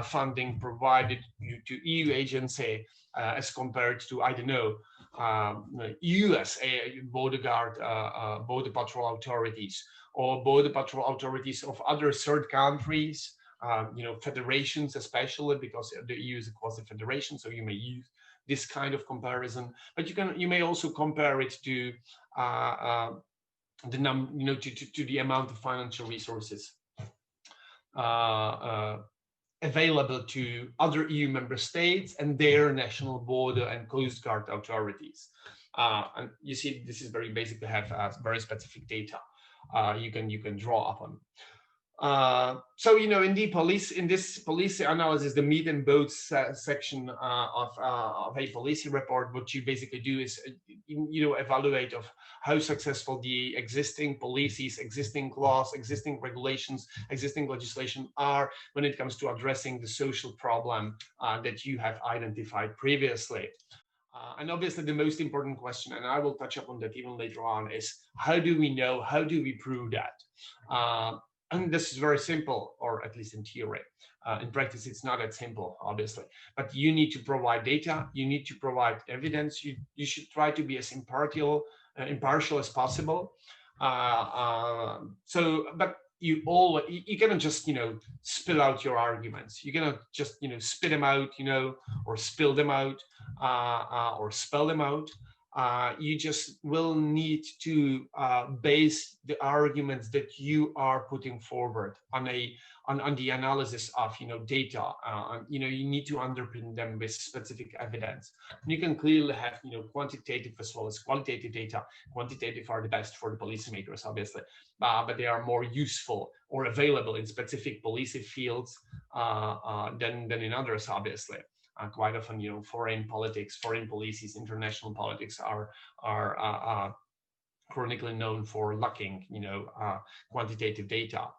funding provided to EU agency as compared to, I don't know, US border guard, border patrol authorities, or border patrol authorities of other third countries. Federations, especially because the EU is a quasi-federation, so you may use this kind of comparison. But you may also compare it to to the amount of financial resources available to other EU member states and their national border and coast guard authorities. And you see, this is very basic to have very specific data you can draw upon. So, you know, in this policy analysis, the meat and bones section of a policy report, what you basically do is, you know, evaluate of how successful the existing policies, existing laws, existing regulations, existing legislation are when it comes to addressing the social problem that you have identified previously. And obviously the most important question, and I will touch upon that even later on, is how do we know, how do we prove that? And this is very simple, or at least in theory. In practice, it's not that simple, obviously. But you need to provide data, you need to provide evidence, you should try to be as impartial as possible. But you cannot just, you know, spill out your arguments. You cannot just, you know, spit them out, you know, or spill them out, or spell them out. You just will need to base the arguments that you are putting forward on the analysis of, you know, data. You know, you need to underpin them with specific evidence. And you can clearly have, you know, quantitative as well as qualitative data. Quantitative are the best for the policymakers, obviously, but they are more useful or available in specific policy fields than in others, obviously. Quite often, you know, foreign politics, foreign policies, international politics are chronically known for lacking, you know, quantitative data.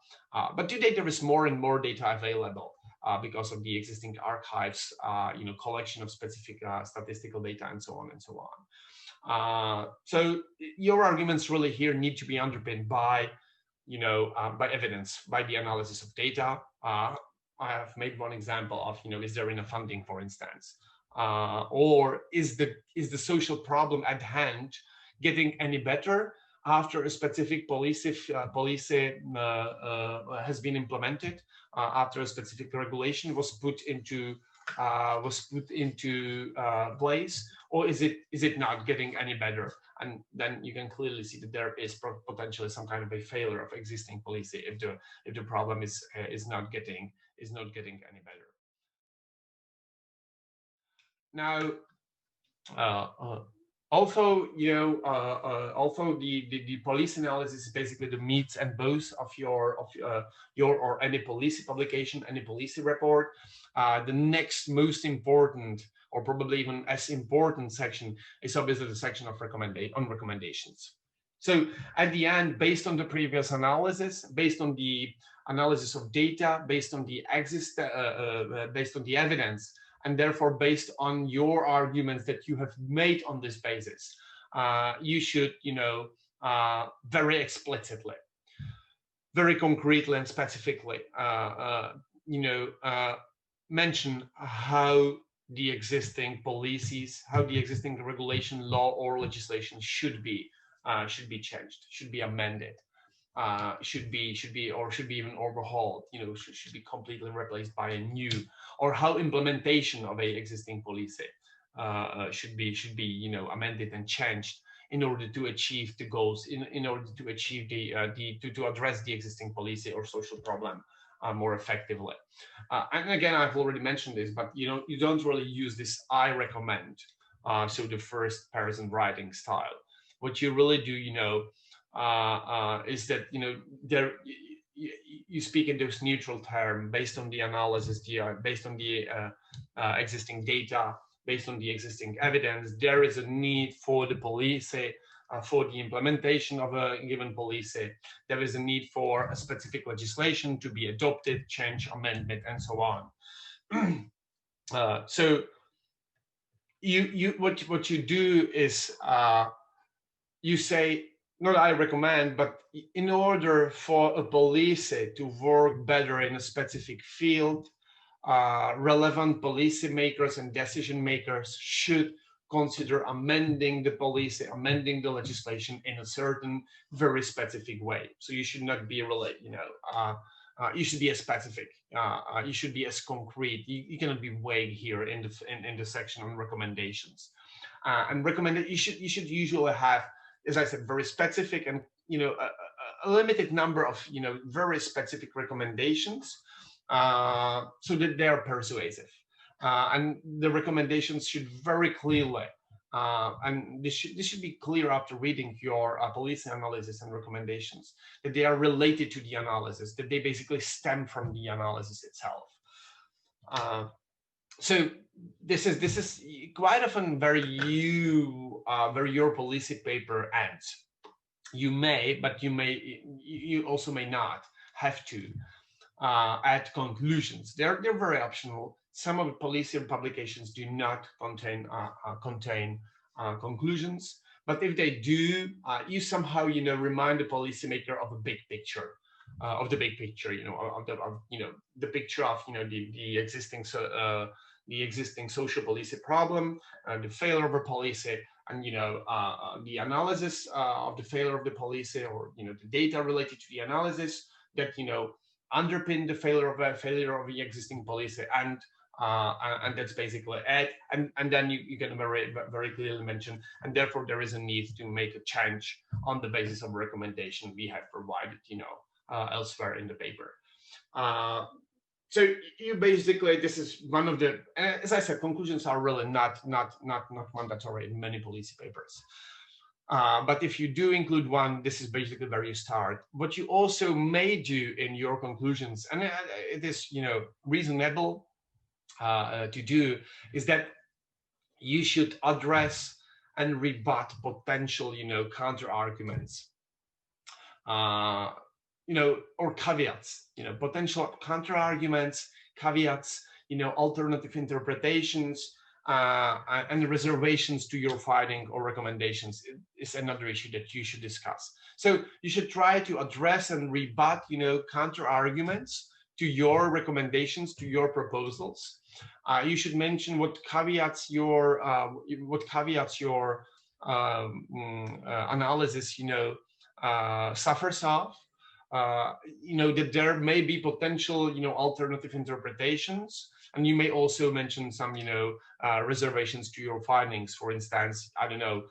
But today there is more and more data available because of the existing archives, you know, collection of specific statistical data, and so on and so on. So your arguments really here need to be underpinned by, you know, by evidence, by the analysis of data. I have made one example of, you know, is there enough funding, for instance, or is the social problem at hand getting any better after a specific policy has been implemented, after a specific regulation was put into place, or is it not getting any better? And then you can clearly see that there is potentially some kind of a failure of existing policy if the problem is not getting any better. Now, also, you know, also the policy analysis is basically the meats and bones of your or any policy publication, any policy report. The next most important, or probably even as important section, is obviously the section of recommendations. So at the end, based on the previous analysis, based on the analysis of data, based on the evidence, and therefore based on your arguments that you have made on this basis, you should, you know, very explicitly, very concretely and specifically, you know, mention how the existing policies, how the existing regulation, law, or legislation should be changed, should be amended, should be even overhauled, you know, should be completely replaced by a new, or how implementation of a existing policy should be, you know, amended and changed in order to achieve the goals, in order to achieve to address the existing policy or social problem more effectively. And again, I've already mentioned this, but you know, you don't really use this "I recommend," so the first person writing style. What you really do, you know, is that, you know, you speak in this neutral term based on the analysis, based on the existing data, based on the existing evidence. There is a need for the policy, for the implementation of a given policy. There is a need for a specific legislation to be adopted, change, amendment, and so on. So what you do is you say, not I recommend, but in order for a policy to work better in a specific field, relevant policymakers and decision makers should consider amending the policy, amending the legislation in a certain very specific way. So you should not be really, you know, you should be as specific. You should be as concrete. You cannot be vague here in the section on recommendations. And you should usually have, as I said, very specific and, you know, a limited number of, you know, very specific recommendations, so that they are persuasive. And the recommendations should very clearly and this should be clear after reading your policy analysis and recommendations, that they are related to the analysis, that they basically stem from the analysis itself. So this is quite often where your policy paper ends. You may, but you also may not have to add conclusions. They're very optional. Some of the policy publications do not contain conclusions, but if they do, you somehow remind the policymaker of a big picture, of the big picture, the picture of the existing social policy problem, the failure of a policy, and the analysis of the failure of the policy, or the data related to the analysis that underpin the failure of the existing policy, and that's basically it. And then you can very clearly mention, and therefore there is a need to make a change on the basis of recommendation we have provided elsewhere in the paper. So you basically, this is one of the, as I said, conclusions are really not mandatory in many policy papers. But if you do include one, this is basically where you start. What you also may do in your conclusions, and it is reasonable to do, is that you should address and rebut potential counter arguments, or caveats, potential counter arguments, caveats, alternative interpretations, and reservations to your finding or recommendations is another issue that you should discuss. So you should try to address and rebut, counter arguments to your recommendations, to your proposals. You should mention what caveats your analysis, suffers of. That there may be potential, alternative interpretations, and you may also mention some, reservations to your findings. For instance, I don't know,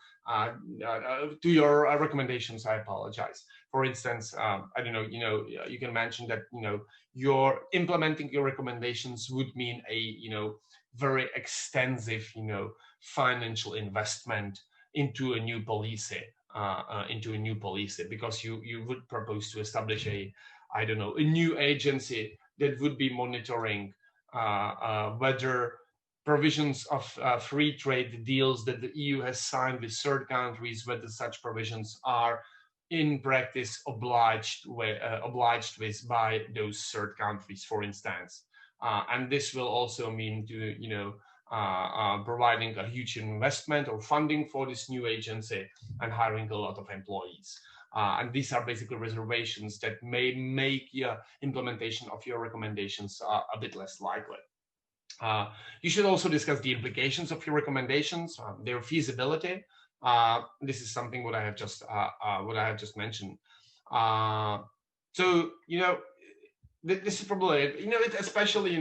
to your recommendations. I apologize. For instance, I don't know, you can mention that, you're implementing your recommendations would mean a, very extensive, financial investment into a new policy. Because you would propose to establish a new agency that would be monitoring whether provisions of free trade deals that the EU has signed with third countries, whether such provisions are in practice obliged with by those third countries, for instance. And this will also mean to providing a huge investment or funding for this new agency and hiring a lot of employees. And these are basically reservations that may make implementation of your recommendations a bit less likely. You should also discuss the implications of your recommendations, their feasibility. This is something what I have just mentioned. So this is probably especially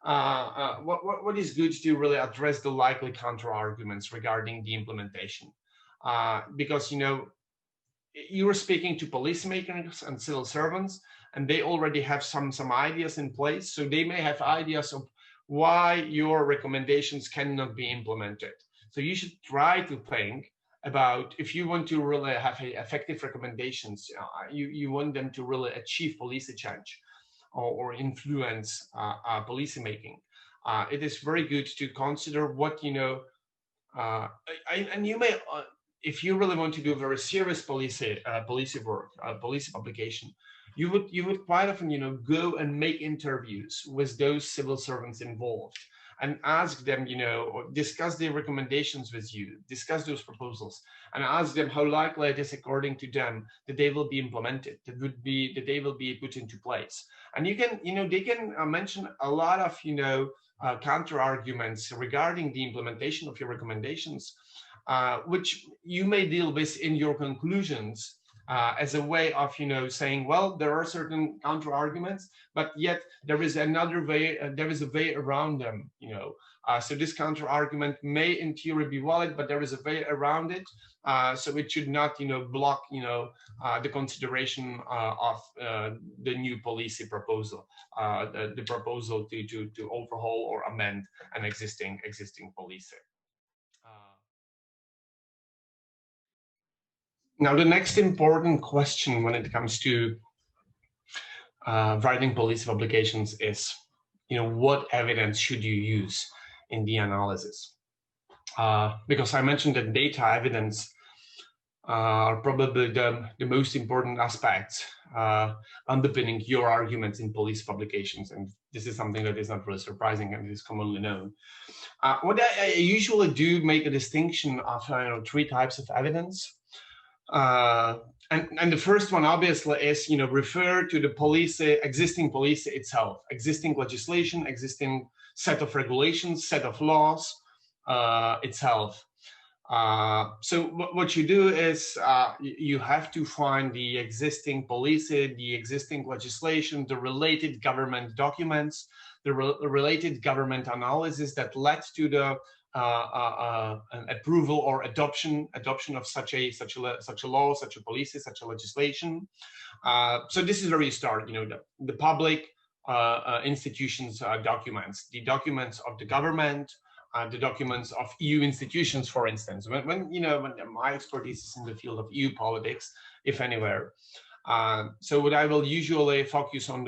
what is good to really address the likely counter arguments regarding the implementation, because you are speaking to policymakers and civil servants, and they already have some ideas in place, so they may have ideas of why your recommendations cannot be implemented. So you should try to think about, if you want to really have effective recommendations, you want them to really achieve policy change or influence policy making. It is very good to consider what and you may, if you really want to do very serious policy work, policy publication, you would quite often go and make interviews with those civil servants involved and ask them, or discuss their recommendations with you, discuss those proposals, and ask them how likely it is, according to them, that they will be implemented, that they will be put into place. And you can, they can mention a lot of, counter arguments regarding the implementation of your recommendations, which you may deal with in your conclusions. As a way of saying, well, there are certain counter arguments, but yet there is another way, there is a way around them. So this counter argument may in theory be valid, but there is a way around it, so it should not block the consideration of the new policy proposal, the proposal to overhaul or amend an existing policy. Now, the next important question when it comes to writing policy publications is, what evidence should you use in the analysis? Because I mentioned that data evidence are probably the most important aspects underpinning your arguments in police publications. And this is something that is not really surprising and is commonly known. What I usually do make a distinction of three types of evidence. And the first one obviously is, refer to the existing policy itself, existing legislation, existing set of regulations, set of laws itself. So what you do is you have to find the existing policy, the existing legislation, the related government documents, the related government analysis that led to the an approval or adoption of such a law, such a policy, such a legislation. So this is where you start. The public institutions documents, the documents of the government, the documents of EU institutions, for instance. When my expertise is in the field of EU politics, if anywhere. So what I will usually focus on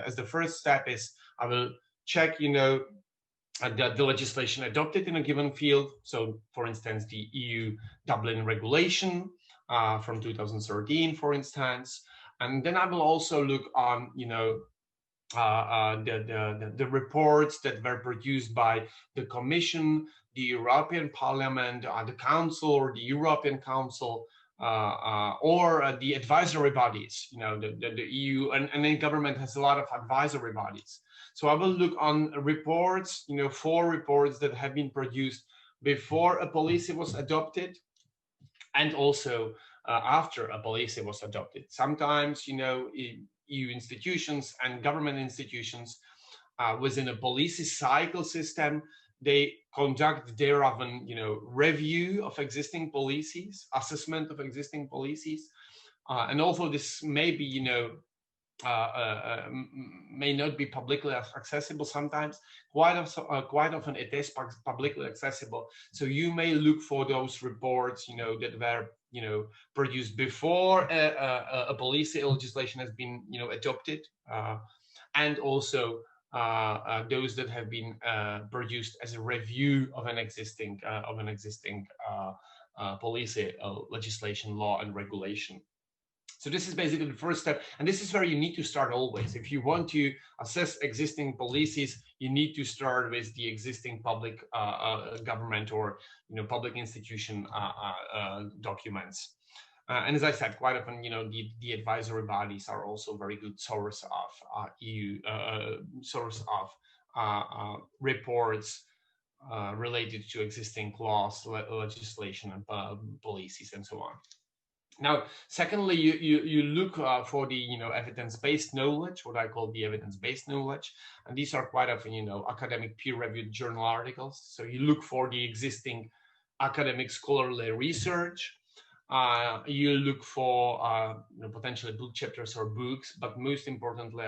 as the first step is I will check, the legislation adopted in a given field. So, for instance, the EU Dublin regulation from 2013, for instance. And then I will also look on, the reports that were produced by the Commission, the European Parliament, the Council, or the European Council, or the advisory bodies. The EU and the government has a lot of advisory bodies. So I will look on reports, 4 reports that have been produced before a policy was adopted, and also after a policy was adopted. Sometimes, EU institutions and government institutions within a policy cycle system, they conduct their own, review of existing policies, assessment of existing policies, and although this may be, may not be publicly accessible sometimes, quite often it is publicly accessible. So you may look for those reports, that were, produced before a policy legislation has been, adopted, and also those that have been produced as a review of an existing policy legislation, law, and regulation. So this is basically the first step, and this is where you need to start always. If you want to assess existing policies, you need to start with the existing public government or public institution documents. And as I said, quite often, the advisory bodies are also very good source of EU reports related to existing laws, legislation, and policies, and so on. Now, secondly, you look for the evidence-based knowledge, what I call the evidence-based knowledge, and these are quite often academic peer-reviewed journal articles. So you look for the existing academic scholarly research. You look for potentially book chapters or books, but most importantly,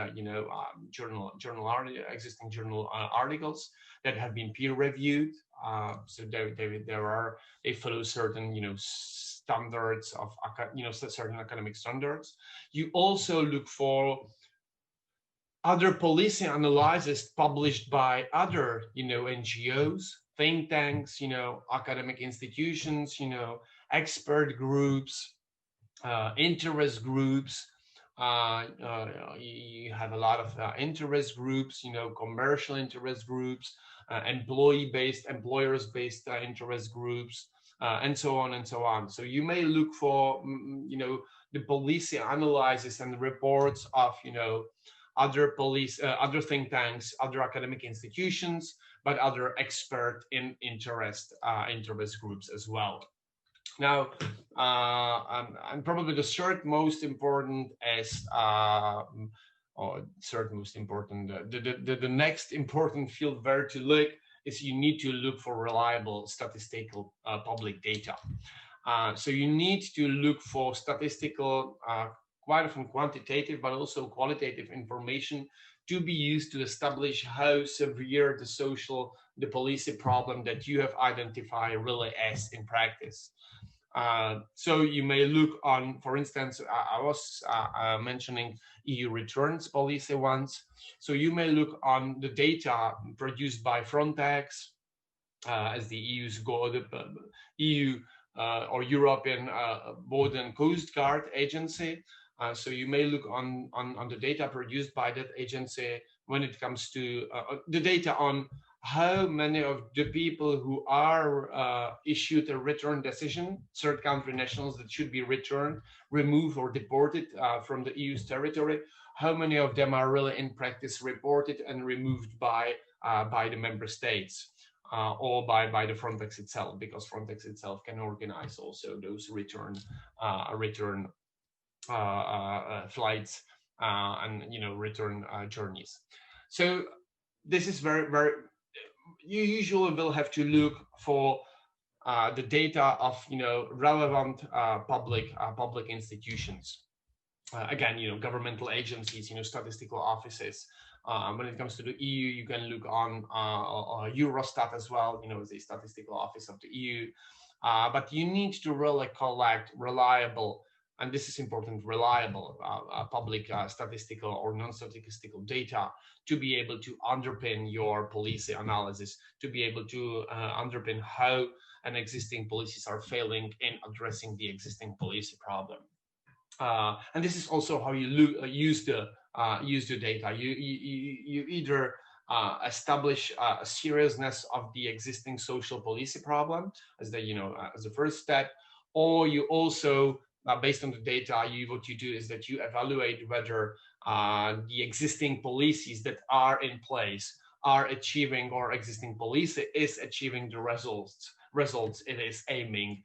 existing journal articles that have been peer-reviewed. So they follow certain standards of certain academic standards. You also look for other policy analyses published by other NGOs, think tanks, academic institutions, expert groups, interest groups. You have a lot of interest groups, commercial interest groups, employers-based interest groups, and so on and so on. So you may look for, the policy analysis and reports of, other think tanks, other academic institutions, but other expert in interest groups as well. Now, and probably the third most important is, the next important field where to look is you need to look for reliable statistical public data. So you need to look for statistical, quite often quantitative, but also qualitative information to be used to establish how severe the policy problem that you have identified really is in practice. So you may look on, for instance, I was mentioning EU returns policy once. So you may look on the data produced by Frontex as the EU's EU or European Border and Coast Guard Agency. So you may look on the data produced by that agency when it comes to the data on how many of the people who are issued a return decision, third country nationals that should be returned, removed or deported from the EU's territory, how many of them are really in practice reported and removed by the member states or by the Frontex itself, because Frontex itself can organize also those return flights and return journeys. So this is very you usually will have to look for the data of relevant public institutions. Again, governmental agencies, statistical offices. When it comes to the EU, you can look on Eurostat as well, the statistical office of the EU. But you need to really collect reliable, and this is important, reliable public statistical or non-statistical data to be able to underpin your policy analysis, to be able to underpin how an existing policies are failing in addressing the existing policy problem. And this is also how you use the data. You either establish a seriousness of the existing social policy problem as the first step, or you also based on the data, what you do is that you evaluate whether the existing policies that are in place are achieving, or existing policy is achieving the results it is aiming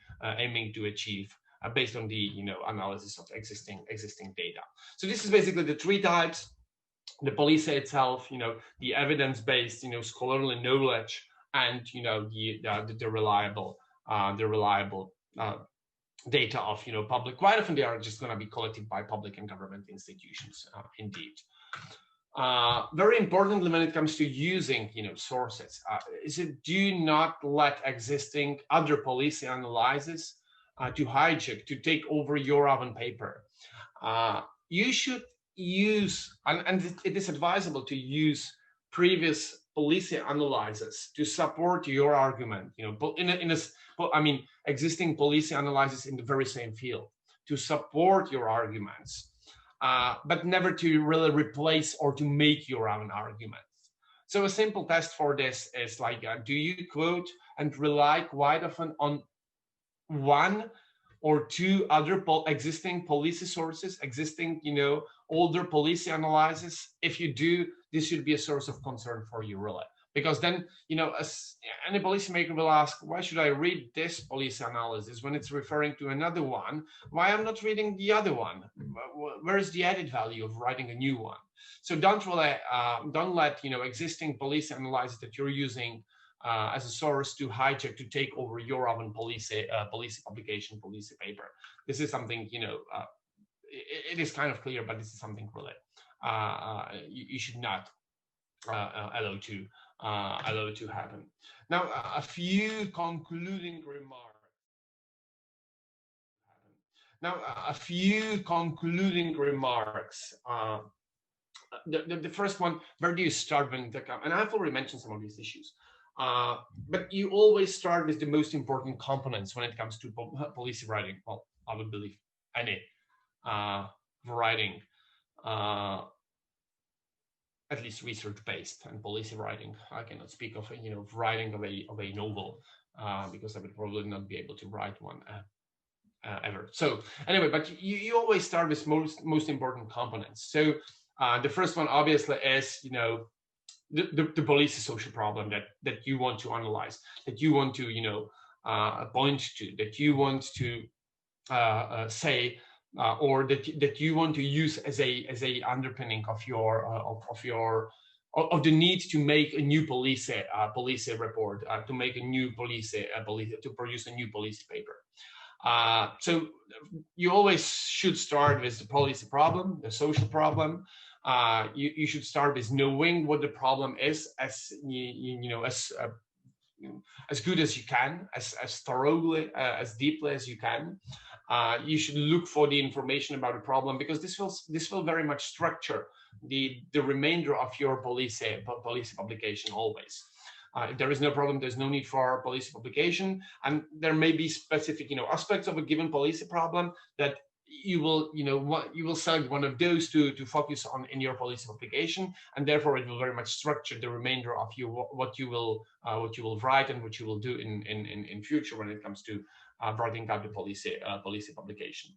to achieve based on the analysis of existing data. So this is basically the three types: the policy itself, the evidence-based, scholarly knowledge, and the reliable data of public. Quite often they are just going to be collected by public and government institutions, indeed. Very importantly, when it comes to using sources, is it do not let existing other policy analysis to hijack, to take over your own paper. You should use, and it is advisable to use previous policy analyses to support your argument. Existing policy analysis in the very same field to support your arguments, but never to really replace or to make your own arguments. So a simple test for this is like, do you quote and rely quite often on one or two other existing policy sources, existing, older policy analysis? If you do, this should be a source of concern for you, really. Because then, as any policymaker will ask, why should I read this policy analysis when it's referring to another one? Why I'm not reading the other one? Where is the added value of writing a new one? So don't let existing policy analysis that you're using as a source to hijack, to take over your own policy publication, policy paper. This is something, it is kind of clear, but this is something really you should not allow to happen. Now, a few concluding remarks. The first one: where do you start when they come? And I've already mentioned some of these issues. But you always start with the most important components when it comes to policy writing. Well, I would believe any writing, at least research-based, and policy writing. I cannot speak of writing of a novel because I would probably not be able to write one ever. So anyway, but you always start with most important components. So the first one obviously is the policy social problem that you want to analyze, that you want to point to, that you want to say, or that you want to use as a underpinning of the need to make a new policy report, to make a new to produce a new policy paper. So you always should start with the policy problem, the social problem. You should start with knowing what the problem is, as as good as you can, as thoroughly, as deeply as you can. You should look for the information about the problem, because this will very much structure the remainder of your policy publication always. If there is no problem, there's no need for policy publication, and there may be specific, aspects of a given policy problem that you will select one of those to focus on in your policy publication, and therefore it will very much structure the remainder of what you will write and what you will do in future when it comes to writing out the policy publication.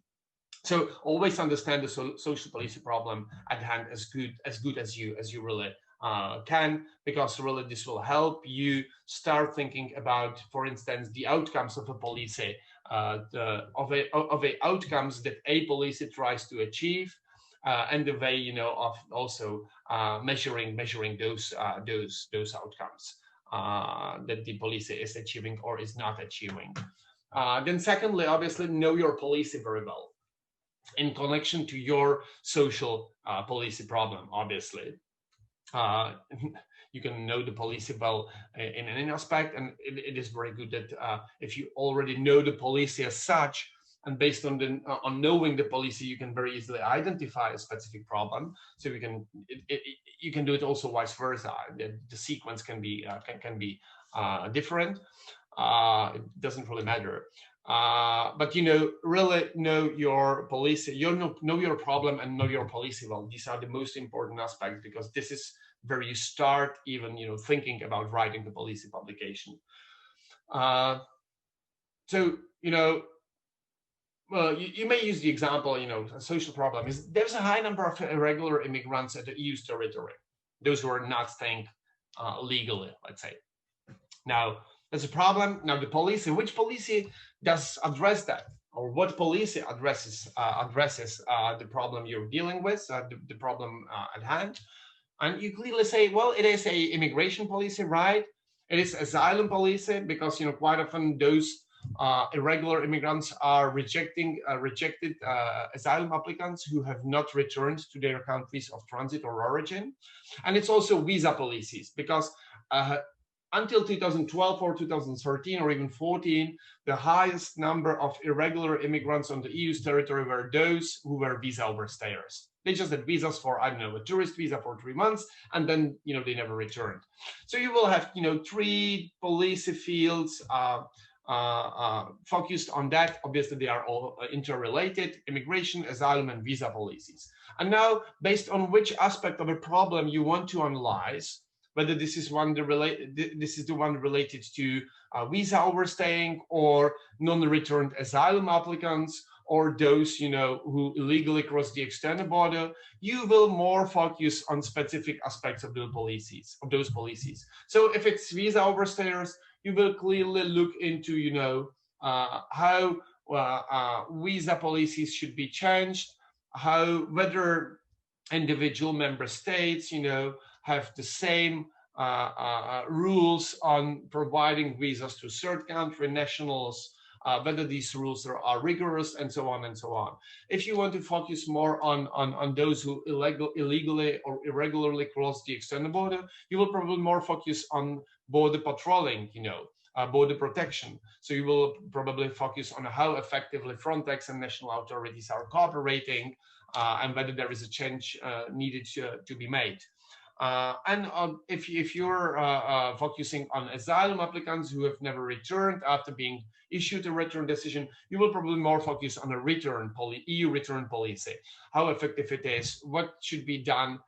So always understand the social policy problem at hand as good as you really can, because really this will help you start thinking about, for instance, the outcomes of a policy, of outcomes that a policy tries to achieve, and the way of also measuring those outcomes that the policy is achieving or is not achieving. Then secondly, obviously, know your policy very well in connection to your social policy problem. Obviously, you can know the policy well in any aspect, and it is very good that if you already know the policy as such, and based on knowing the policy, you can very easily identify a specific problem. So you can do it also vice versa. The sequence can be different. It doesn't really matter. But really know your policy, know your problem and know your policy well. These are the most important aspects, because this is where you start even thinking about writing the policy publication. So well, you may use the example, a social problem is there's a high number of irregular immigrants at the EU's territory, those who are not staying legally, let's say. Now, there's a problem. Now, the policy, which policy does address that, or what policy addresses the problem you're dealing with, the problem at hand? And you clearly say, well, it is a immigration policy, right? It is asylum policy, because quite often those irregular immigrants are rejected asylum applicants who have not returned to their countries of transit or origin. And it's also visa policies, because until 2012 or 2013 or even 14, the highest number of irregular immigrants on the EU's territory were those who were visa overstayers. They just had visas for, I don't know, a tourist visa for 3 months, and then they never returned. So you will have 3 policy fields focused on that. Obviously, they are all interrelated: immigration, asylum, and visa policies. And now, based on which aspect of a problem you want to analyze, whether this is the one related to visa overstaying, or non-returned asylum applicants, or those who illegally cross the external border, you will more focus on specific aspects of those policies. So if it's visa overstayers, you will clearly look into how visa policies should be changed, whether individual member states have the same rules on providing visas to third country nationals, whether these rules are rigorous, and so on and so on. If you want to focus more on those who illegally or irregularly cross the external border, you will probably more focus on border patrolling, border protection. So you will probably focus on how effectively Frontex and national authorities are cooperating, and whether there is a change needed to be made. And if you're focusing on asylum applicants who have never returned after being issued a return decision, you will probably more focus on a EU return policy, how effective it is, what should be done,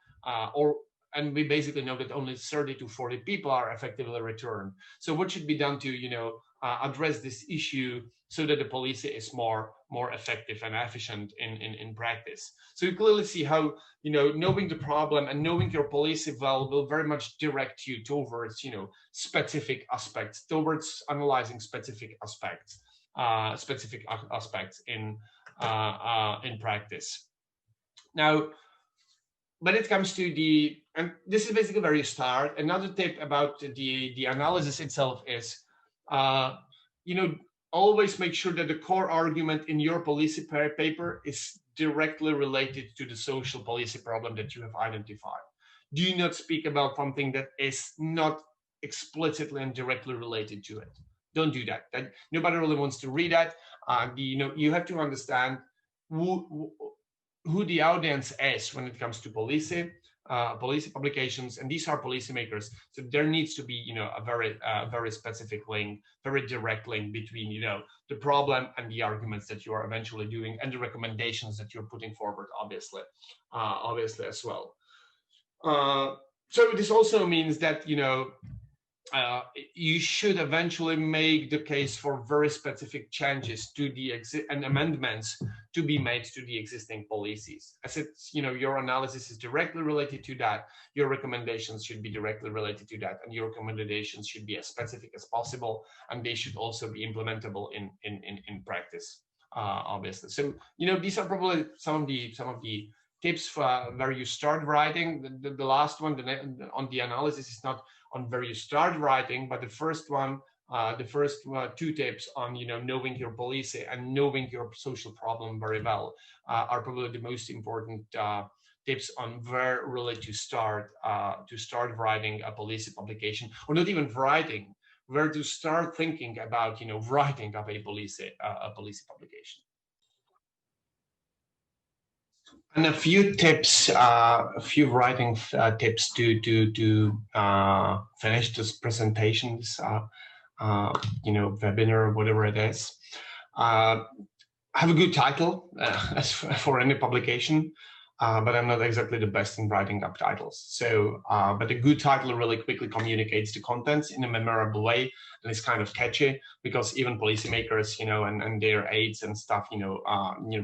and we basically know that only 30 to 40 people are effectively returned. So what should be done to address this issue so that the policy is more effective and efficient in practice? So you clearly see how knowing the problem and knowing your policy well will very much direct you towards specific aspects, towards analyzing specific aspects in practice. Now, when it comes to and this is basically where you start. Another tip about the analysis itself is, always make sure that the core argument in your policy paper is directly related to the social policy problem that you have identified. Do not speak about something that is not explicitly and directly related to it. Don't do that. That nobody really wants to read that. You have to understand who the audience is when it comes to policy publications, and these are policymakers. So there needs to be, a very specific link, very direct link between, the problem and the arguments that you are eventually doing, and the recommendations that you're putting forward, obviously as well. So this also means that, you should eventually make the case for very specific changes to the and amendments to be made to the existing policies. As it's, your analysis is directly related to that, your recommendations should be directly related to that, and your recommendations should be as specific as possible, and they should also be implementable in practice, obviously. So, these are probably some of the tips for where you start writing. The last one on the analysis is not on where you start writing, but the first two tips on knowing your policy and knowing your social problem very well are probably the most important tips on where really to start writing a policy publication, or not even writing, where to start thinking about writing of a policy publication. And a few tips, a few writing tips to finish this presentation, this webinar, whatever it is. Have a good title as for any publication, but I'm not exactly the best in writing up titles. So, but a good title really quickly communicates the contents in a memorable way, and it's kind of catchy, because even policymakers, and their aides and stuff,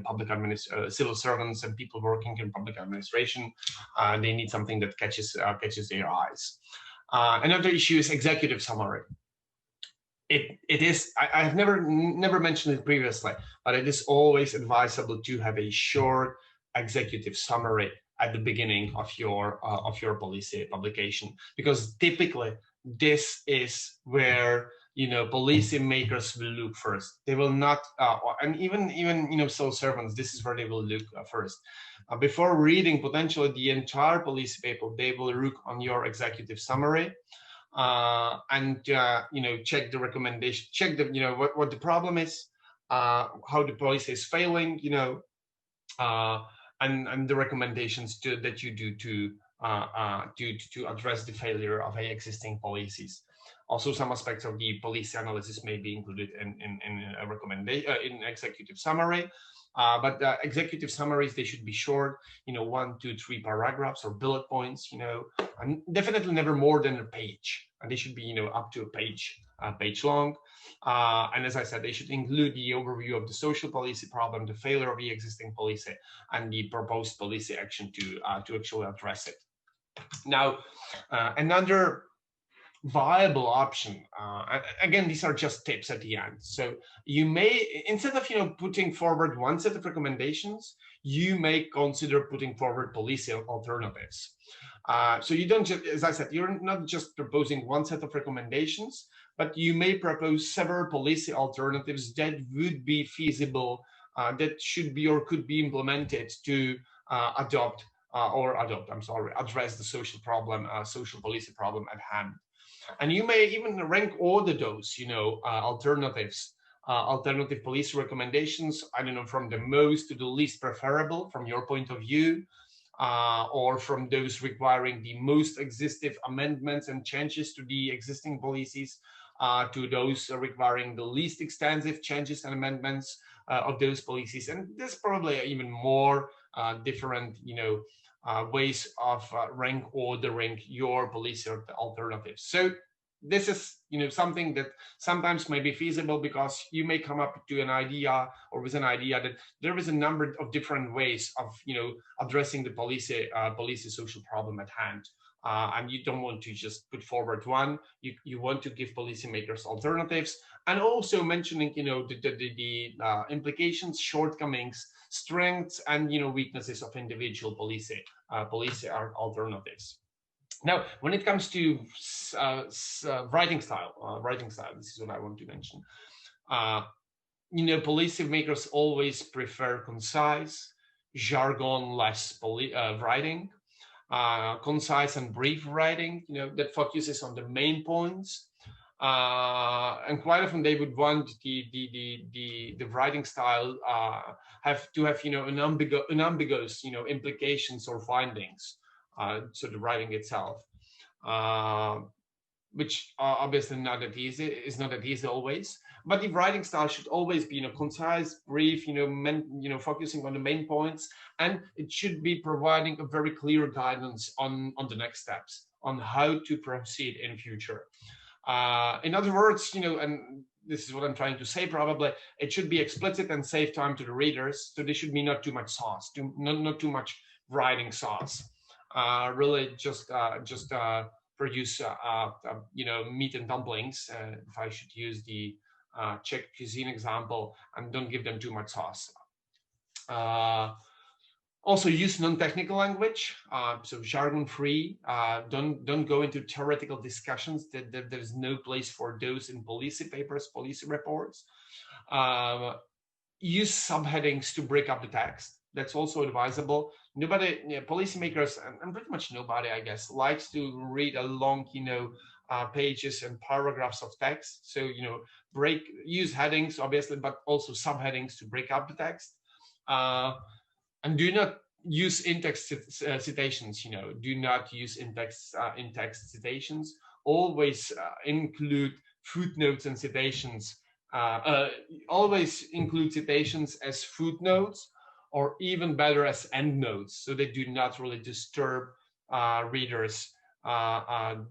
public civil servants and people working in public administration, they need something that catches their eyes. Another issue is executive summary. It is, I've never mentioned it previously, but it is always advisable to have a short executive summary at the beginning of your policy publication, because typically this is where policymakers will look first. They will not, and even civil servants, this is where they will look first. Before reading potentially the entire policy paper, they will look on your executive summary. And check the recommendation, check the what the problem is, how the policy is failing, and the recommendations that you do to address the failure of existing policies. Also, some aspects of the policy analysis may be included in a recommendation in executive summary. But executive summaries, they should be short, 1, 2, 3 paragraphs or bullet points, and definitely never more than a page. And they should be, up to a page long. And as I said, they should include the overview of the social policy problem, the failure of the existing policy, and the proposed policy action to actually address it. Now, another viable option, again, these are just tips at the end. So you may, instead of putting forward one set of recommendations, you may consider putting forward policy alternatives. So you don't just, as I said, you're not just proposing one set of recommendations, but you may propose several policy alternatives that would be feasible, that should be or could be implemented to address the social problem, social policy problem at hand. And you may even rank order those, alternatives, alternative policy recommendations, I don't know, from the most to the least preferable from your point of view, or from those requiring the most exhaustive amendments and changes to the existing policies, to those requiring the least extensive changes and amendments of those policies. And there's probably even more different, ways of rank ordering your policy alternatives. So this is, something that sometimes may be feasible, because you may come up to an idea, or with an idea that there is a number of different ways of, addressing the policy social problem at hand. And you don't want to just put forward one. You want to give policymakers alternatives, and also mentioning, the implications, shortcomings, strengths, and weaknesses of individual policy alternatives. Now, when it comes to writing style, this is what I want to mention. Policymakers always prefer concise, jargon-less writing. concise and brief writing, that focuses on the main points. And quite often they would want the writing style have unambiguous implications or findings. So the writing itself, which are obviously not that easy. Is not that easy always. But the writing style should always be concise, brief, focusing on the main points, and it should be providing a very clear guidance on the next steps, on how to proceed in future. In other words, and this is what I'm trying to say, probably, it should be explicit and save time to the readers. So there should be not too much sauce, not too much writing sauce. Really just produce, meat and dumplings, if I should use the Czech cuisine example, and don't give them too much sauce. Also use non-technical language, so jargon-free. Don't go into theoretical discussions. There's no place for those in policy papers, policy reports. Use subheadings to break up the text. That's also advisable. Nobody, policymakers, and pretty much nobody, I guess, likes to read a long, pages and paragraphs of text. So, use headings, obviously, but also subheadings to break up the text. And do not use in-text citations. Do not use in-text citations. Always include footnotes and citations. Always include citations as footnotes, or even better as endnotes, so they do not really disturb readers.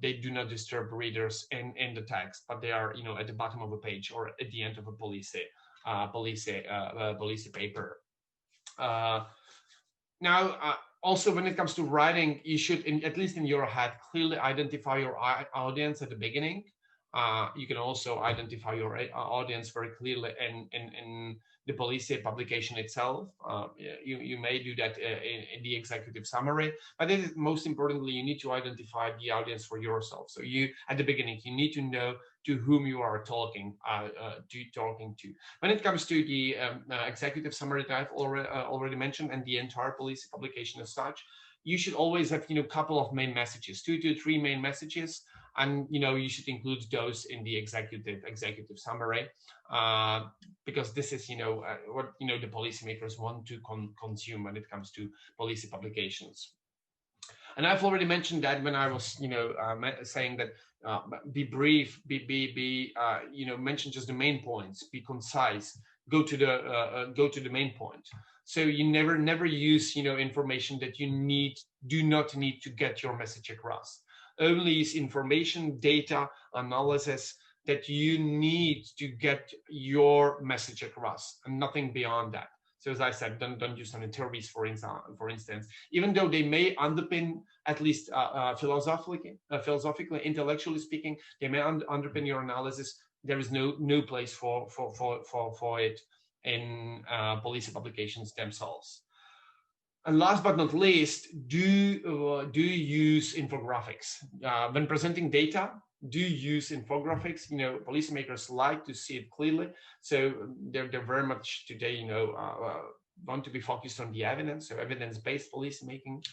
They do not disturb readers in the text, but they are, at the bottom of a page or at the end of a policy paper. Now, also when it comes to writing, you should, at least in your head, clearly identify your audience at the beginning. You can also identify your audience very clearly in the policy publication itself. You may do that in the executive summary, but most importantly, you need to identify the audience for yourself. So at the beginning, you need to know to whom you are talking to. When it comes to the executive summary that I've already mentioned, and the entire policy publication as such, you should always have a couple of main messages, 2 to 3 main messages, and you should include those in the executive summary, because this is what the policymakers want to consume when it comes to policy publications. And I've already mentioned that when I was saying that be brief, mention just the main points, be concise, go to the main point. So you never use information that you do not need to get your message across. Only use information, data, analysis that you need to get your message across, and nothing beyond that. So as I said, don't use any theories, for instance, even though they may underpin, at least philosophically, intellectually speaking, they may underpin your analysis. There is no place for it in policy publications themselves. And last but not least, do use infographics when presenting data. Do use infographics. Policymakers like to see it clearly, so they're very much today want to be focused on the evidence, so evidence-based policymaking.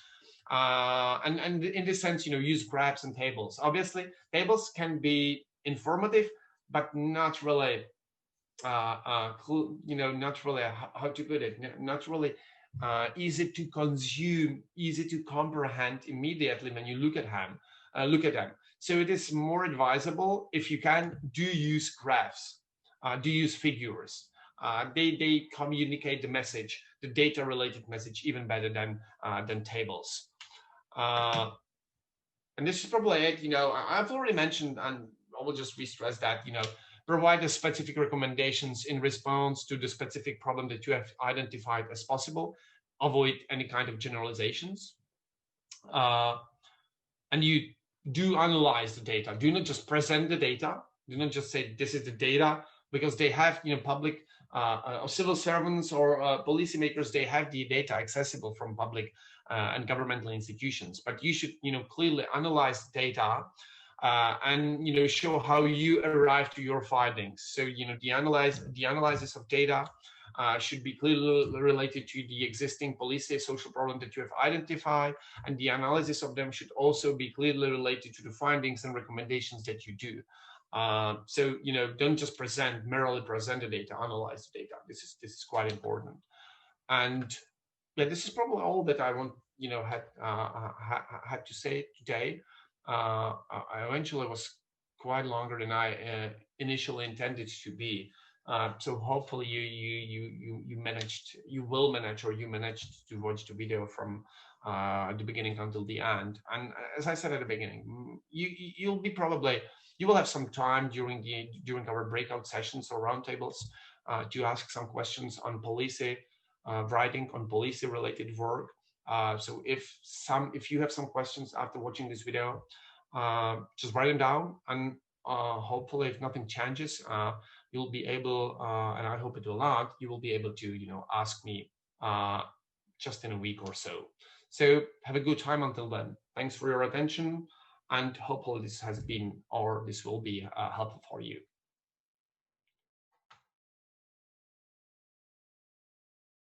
And in this sense, use graphs and tables. Obviously, tables can be informative, but not really, not really, how to put it, not really easy to consume, easy to comprehend immediately when you look at them. So it is more advisable, if you can, do use graphs, do use figures. They communicate the message, the data-related message, even better than tables. And this is probably it. I've already mentioned, and I will just re-stress that, provide the specific recommendations in response to the specific problem that you have identified as possible. Avoid any kind of generalizations. And you do analyze the data. Do not just present the data. Do not just say this is the data, because they have, public civil servants or policymakers, they have the data accessible from public and governmental institutions. But you should, clearly analyze data and show how you arrive to your findings. So the analysis of data should be clearly related to the existing policy social problem that you have identified, and the analysis of them should also be clearly related to the findings and recommendations that you do. So don't just merely present the data, analyze the data. This is quite important. And yeah, this is probably all that I want had to say today. I eventually was quite longer than I initially intended to be. So hopefully you managed to watch the video from the beginning until the end. And as I said at the beginning, you will have some time during our breakout sessions or roundtables to ask some questions on policy writing, on policy related work. So if you have some questions after watching this video, just write them down, and hopefully if nothing changes, you'll be able, and I hope it will not, you will be able to ask me just in a week or so. So have a good time until then. Thanks for your attention, and hopefully this will be helpful for you.